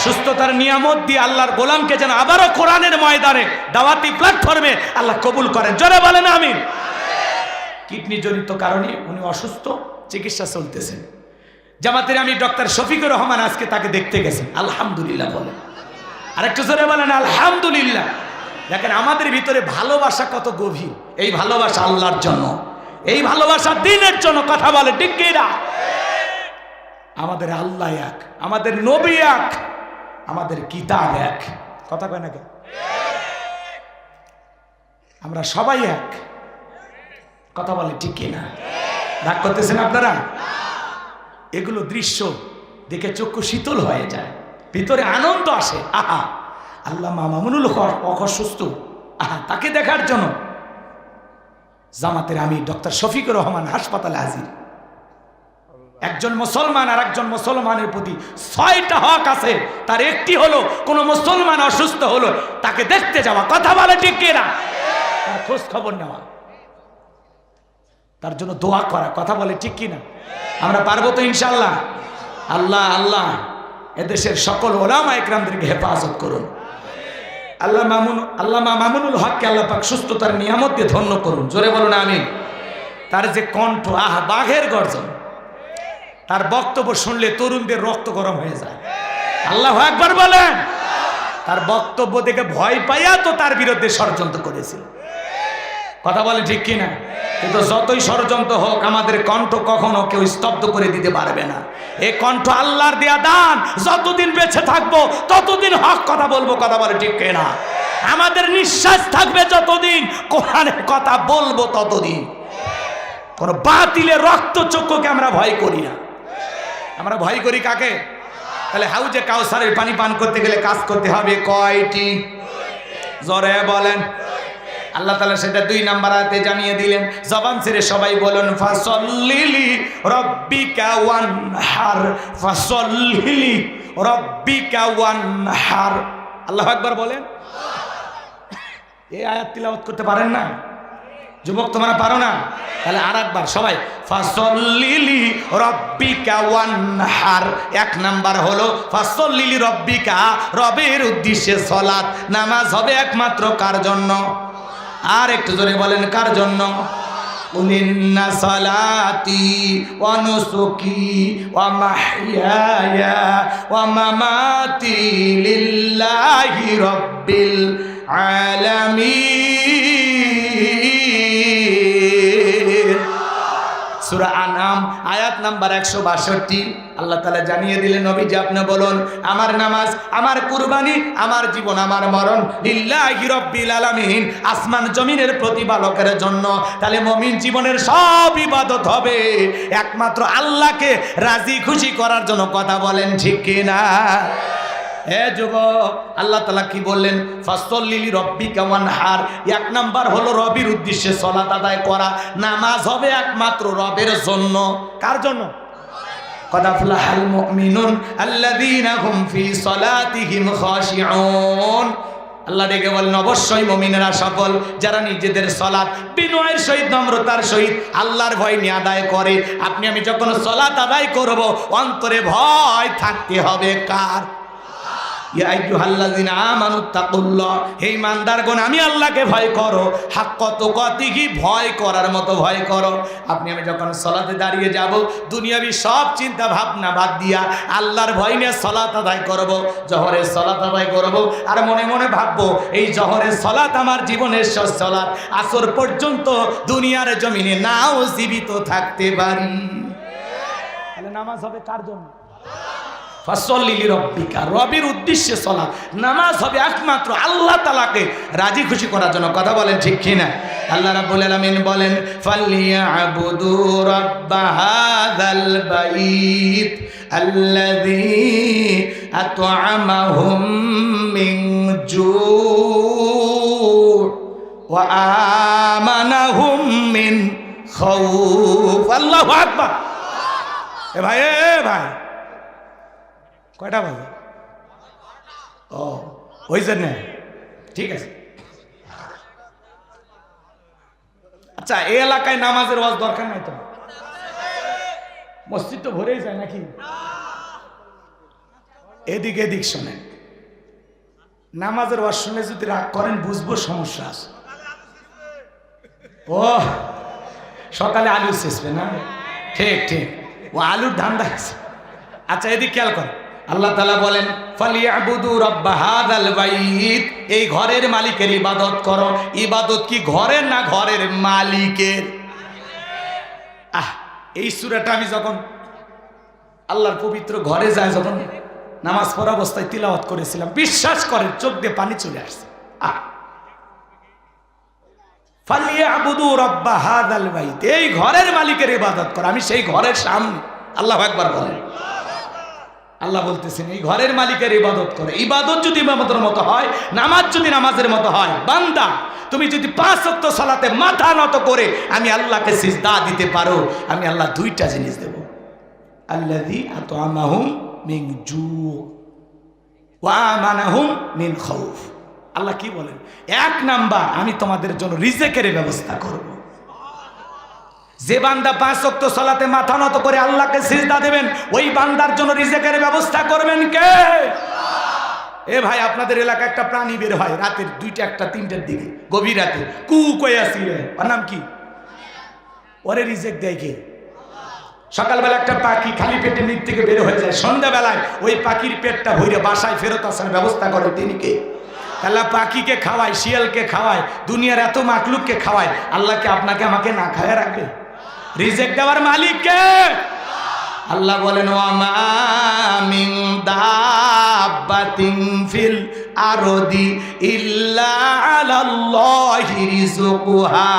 সুস্থতার নিয়ামত দিয়ে আল্লাহর গোলামকে যেন আবারও কোরআনের ময়দানে দাওয়াতি প্ল্যাটফর্মে আল্লাহ কবুল করেন, জোরে বলেন আমিন। কিডনি জনিত কারণে উনি অসুস্থ, চিকিৎসা চলতেছেন। জামাতের আমি ডক্টর শফিকুর রহমান আজকে তাকে দেখতে গেছেন, আলহামদুলিল্লাহ বলেন। আরেকটু জোরে বলেন আলহামদুলিল্লাহ। দেখেন আমাদের ভিতরে ভালোবাসা কত গভীর। এই ভালোবাসা আল্লাহর জন্য, এই ভালোবাসা দ্বীনের জন্য। কথা বলে ঠিক কি না? আমাদের আল্লাহ এক, আমাদের নবী এক, আমাদের কিতাব এক। কথা কয় না কেন? আমরা সবাই এক। কথা বলে ঠিক কি না? রাগ করতেছেন আপনারা? এগুলো দৃশ্য দেখে চক্ষু শীতল হয়ে যায়, ভিতরে আনন্দ আসে। আহা, আল্লাহ মামুনুল হক অসুস্থ, আহা তাকে দেখার জন্য জামাতের আমির ডক্টর শফিকুর রহমান হাসপাতালে হাজির। একজন মুসলমান আর একজন মুসলমানের প্রতি 6টা হক আছে, তার একটি হলো কোন মুসলমান অসুস্থ হলো তাকে দেখতে যাওয়া। কথা বলে ঠিক কিনা? তার খোঁজ খবর নেওয়া, তার জন্য দোয়া করা। কথা বলে ঠিক কিনা? আমরা পারবো তো ইনশাআল্লাহ? আল্লাহ আল্লাহ এদেশের সকল ওলামা ইকরামদেরকে হেফাজত করুন। আল্লামা মামুনুল হককে আল্লাহ পাক সুস্থতার নিয়ামত দিয়ে ধন্য করুন। জোরে বলুন আমিন। তার যে কণ্ঠ, আহ বাঘের গর্জন, তার বক্তব্য শুনলে তরুণদের রক্ত গরম হয়ে যায়। আল্লাহু আকবার বলেন। তার বক্তব্য দেখে ভয় পাইয়া তো তার বিরুদ্ধে ষড়যন্ত্র করেছিল। কথা বলে ঠিক কিনা? কিন্তু যতই ষড়যন্ত্র হোক, আমাদের কণ্ঠ কখনো কেউ স্তব্ধ করে দিতে পারবে না। এই কণ্ঠ আল্লাহর দেয়া দান। যতদিন বেঁচে থাকবো ততদিন হক কথা বলবো। কথা বলে ঠিক কিনা? আমাদের নিঃশ্বাস থাকবে যতদিন, কোরআনের কথা বলবো ততদিন। কোন বাতিলের রক্ত চক্ষুকে আমরা ভয় করি না। আমরা ভয় করি কাকে? তাহলে হাউজে কাউসারের পানি পান করতে গেলে কাজ করতে হবে কয়টি? জোরে বলেন। আল্লাহ তাআলা সেটা 2 নাম্বার আয়াতে জানিয়ে দিলেন। জবান ছেড়ে সবাই বলুন ফাসল্লিলি রাব্বিকা ওয়ানহার, ফাসল্লিলি রাব্বিকা ওয়ানহার। আল্লাহু আকবার বলেন। এই আয়াত তিলাওয়াত করতে পারেন না? যুবক তোমরা পারো না? তাহলে আরেকবার সবাই ফাসল্লিলি রাব্বিকা ওয়ানহার। 1 নাম্বার হলো ফাসল্লিলি রাব্বিকা, রবের উদ্দেশ্যে সালাত। নামাজ হবে একমাত্র কার জন্য? আর একটু জোরে বলেন, কার জন্য? ইন্না সালাতি ওয়া নুসুকি ওয়া মাহইয়ায়া ওয়া মামাতি লিল্লাহি রাব্বিল আলামিন। সূরা আনআম আয়াত নাম্বার 162। আল্লাহ তাআলা জানিয়ে দিলেন, নবীজি আপনি বলুন, আমার নামাজ, আমার কুরবানি, আমার জীবন, আমার মরণ লিল্লাহি রাব্বিল আলামিন, আসমান জমিনের প্রতিপালকের জন্য। তাহলে মুমিন জীবনের সব ইবাদত হবে একমাত্র আল্লাহকে রাজি খুশি করার জন্য। কথা বলেন ঠিক কিনা? হে যুবক, আল্লাহ তাআলা কি বললেন? ফাসল্লিলি রাব্বিকা ওয়ানহার। 1 নাম্বার হলো রবের উদ্দেশ্যে সালাত আদায় করা। নামাজ হবে একমাত্র রবের জন্য। কার জন্য? قد أفلح المؤمنون الذين هم في صلاتهم خاشعون। আল্লাহ ডেকে বলেন, অবশ্যই মুমিনেরা সফল যারা নিজেদের সালাত বিনয়ের সহিত, নম্রতার সহিত আল্লাহর ভয় নিয়ে আদায় করে। আপনি আমি যখন সালাত আদায় করব, অন্তরে ভয় থাকতে হবে কার? ইয়া আইয়ুহাল্লাযিনা আমানুত্তাকুল্লাহ, হে ঈমানদারগণ আমি আল্লাহকে ভয় করো। হাক্কা তুকাতিহি, ভয় করার মতো ভয় করো। আপনি আমি যখন সালাতে দাঁড়িয়ে যাব, দুনিয়াবি সব চিন্তা ভাবনা বাদ দিয়া আল্লাহর ভয় নিয়ে সালাত আদায় করব। জোহরের সালাত আদায় করব আর মনে মনে ভাববো, এই জোহরের সালাত আমার জীবনের শেষ সালাত। আসর পর্যন্ত দুনিয়ার জমিনে নাও জীবিত থাকতে পারি। তাহলে নামাজ হবে কার জন্য? ফাসল্লিলি রাব্বিকা, রবের উদ্দেশ্যে সালাত। নামাজ হবে একমাত্র আল্লাহ তাআলাকে রাজি খুশি করার জন্য। কথা বলেন ঠিক কিনা? আল্লাহ রাব্বুল আলামিন বলেন, ফালিয়াবুদু রাব্বা হাযাল বাইত আল্লাযী আত'আমাহুম মিন জু' ওয়া আমানাহুম মিন খাউফ। আল্লাহু আকবার। এ ভাই, কয়টা বাজে? ও হয়েছে না? ঠিক আছে। আচ্ছা, এই এলাকায় নামাজের ওয়াজ দরকার নাই তো? মসজিদ তো ভরেই যায় নাকি? এদিক এদিক শোনেন, নামাজের ওয়াজ শুনে যদি রাগ করেন বুঝবো সমস্যা আছে। ও সকালে আলু শেষবে না? ঠিক ঠিক, ও আলুর ধান্দা আছে। আচ্ছা এদিক খেয়াল কর, আল্লাহ তাআলা বলেন ফালিয়াবুদু রাব্ব হাযাল বাইত, এই ঘরের মালিকের ইবাদত করো। ইবাদত কি ঘরের না ঘরের মালিকের? এই সূরাটা আমি যখন আল্লাহর পবিত্র ঘরে যায়, যখন নামাজ পড়া অবস্থায় তিলাওয়াত করেছিলাম, বিশ্বাস করেন চোখ দিয়ে পানি চলে আসছে। ফালিয়াবুদু রাব্ব হাযাল বাইত, এই ঘরের মালিকের ইবাদত করো। আমি সেই ঘরের সামনে, আল্লাহু আকবার বলেন। আল্লাহ বলতেছেন এই ঘরের মালিকের ইবাদত করে। ইবাদত যদি ইবাদতের মতো হয়, নামাজ যদি নামাজের মতো হয়, বান্দা তুমি যদি 5 ওয়াক্ত সালাতে মাথা নত করে আমি আল্লাহকে সিজদা দিতে পারো, আমি আল্লাহ দুইটা জিনিস দেব। আল্লাযী আত'আমাহুম মিন জু ওয়া আমানাহুম মিন খাউফ। আল্লাহ কি বলেন? 1 নাম্বার, আমি তোমাদের জন্য রিজিকের ব্যবস্থা করব। যে বান্দা 5 ওয়াক্ত সালাতে মাথা নত করে আল্লাহকে সিজদা দেবেন, ওই বান্দার জন্য রিজিকের ব্যবস্থা করবেন কে? এ ভাই, আপনাদের এলাকায় একটা প্রাণী বের হয় রাতের 2টা 1টা 3টার দিকে, গভীর রাতে, কু কই আসি রে, ওর নাম কি? ওরে রিজিক দেয় কে? সকালবেলা একটা পাখি খালি পেটে নিচ থেকে বের হয়ে যায়, সন্ধ্যাবেলায় ওই পাখির পেটটা ভরে বাসায় ফেরত আসার ব্যবস্থা করেন তিনি কে? আল্লাহ পাখিকে খাওয়ায়, শিয়ালকে খাওয়ায়, দুনিয়ার এত মাখলুককে খাওয়ায়, আল্লাহকে আপনাকে আমাকে না খাওয়া রাখবে? রিজিক দেওয়ার মালিক কে? আল্লাহ বলেন ওয়া মা মিন দাব্বাতিন ফিল আরদি ইল্লা আলাল্লাহি রিজকুহা।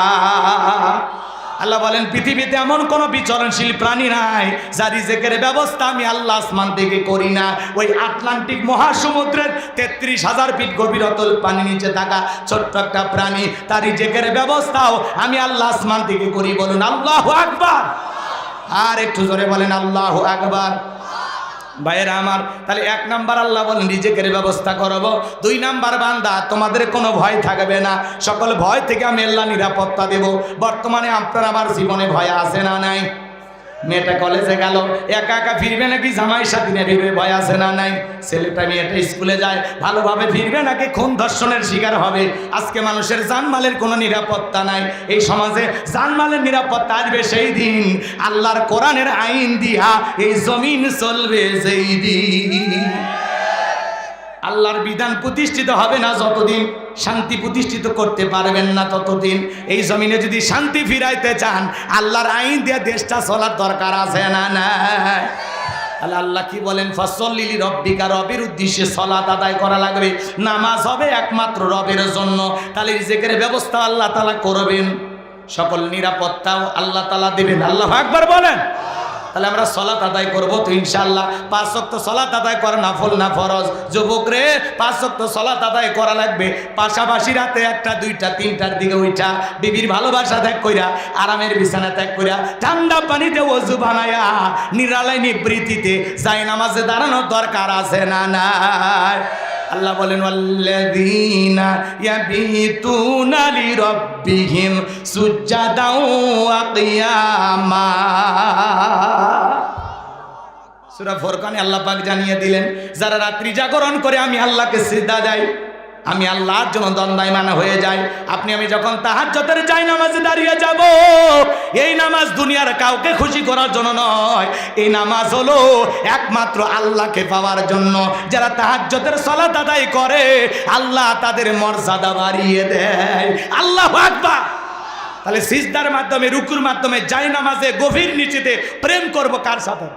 আল্লাহ বলেন পৃথিবীতে এমন কোনো বিচরণশীল প্রাণী নাই যার রিজিকের ব্যবস্থা আমি আল্লাহ আসমান থেকে করি না। ওই আটলান্টিক মহাসমুদ্রের 33,000 ফিট গভীর অতল পানি নিচে থাকা ছোট্ট একটা প্রাণী, তার রিজিকের ব্যবস্থাও আমি আল্লাহ আসমান থেকে করি। বলুন আল্লাহু আকবার। আর একটু জোরে বলেন আল্লাহু আকবার। ভাইয়েরা আমার, তাহলে 1 নাম্বার আল্লাহ বলেন রিজিকের ব্যবস্থা করব। 2 নাম্বার, বান্দা তোমাদের কোনো ভয় থাকবে না, সকল ভয় থেকে আমি আল্লাহ নিরাপত্তা দেব। বর্তমানে আপনার আমার জীবনে ভয় আছে না নাই? মেয়েটা কলেজে গেল, একা একা ফিরবে নাকি জামাইয়ের সাথে নিয়ে ফিরবে, ভয় আছে না নাই? ছেলেটা মেয়েটা স্কুলে যায়, ভালোভাবে ফিরবে নাকি খুন ধর্ষণের শিকার হবে? আজকে মানুষের জানমালের কোনো নিরাপত্তা নাই। এই সমাজে জানমালের নিরাপত্তা আসবে সেই দিন আল্লাহর কোরআনের আইন দিয়া এই জমিন চলবে সেই দিন। আল্লাহর বিধান প্রতিষ্ঠিত হবে না যতদিন, শান্তি প্রতিষ্ঠিত করতে পারবেন না ততদিন। এই জমিনে যদি শান্তি ফিরাইতে চান, আল্লাহর আইন দিয়ে দেশটা চলার দরকার আছে না নাই? আল্লাহ কি বলেন? ফাসল্লি লিরাব্বিকা, রবের উদ্দেশ্যে সালাত আদায় করা লাগবে। নামাজ হবে একমাত্র রবের জন্য। তাহলে রিজিকের ব্যবস্থা আল্লাহ তাআলা করবেন, সকল নিরাপত্তাও আল্লাহ তাআলা দেবেন। আল্লাহু আকবার বলেন। তাহলে আমরা সালাত আদায় করব তো ইনশাআল্লাহ। 5 ওয়াক্ত সালাত আদায় করা নফল না ফরজ? যুবক রে, 5 ওয়াক্ত সালাত আদায় করা লাগবে। পাশাপাশি রাতে 1টা 2টা 3টার দিকে উঠা বিবির ভালোবাসা ত্যাগ কইরা, আরামের বিছানা ত্যাগ কইরা, ঠান্ডা পানিতে ওযু বানায়া নিরালায় নিবৃত্তিতে যাই নামাজে দাঁড়ানোর দরকার আছে না নাই? আল্লাহ বলেন ওয়াল্লাযীনা ইয়াবিতুনা লিরাব্বিহিম সুজদাও ওয়া কিয়ামা। সূরা ফুরকানে আল্লাহ পাক জানিয়ে দিলেন, যারা রাত্রি জাগরণ করে আমি আল্লাহকে সিজদা দেয়, আমি আল্লাহর জন্য দণ্ডায়মান হয়ে যাই। আপনি আমি যখন তাহাজ্জুদের যাই নামাজে দাঁড়িয়ে যাব, এই নামাজ দুনিয়ার কাউকে খুশি করার জন্য নয়, এই নামাজ হলো একমাত্র আল্লাহকে পাওয়ার জন্য। যারা তাহাজ্জুদের সালাত আদায় করে আল্লাহ তাদের মর্যাদা বাড়িয়ে দেয়। আল্লাহু আকবার। তাহলে সিজদার মাধ্যমে, রুকুর মাধ্যমে যাই নামাজে গভীর নিচেতে প্রেম করব কার সাথে?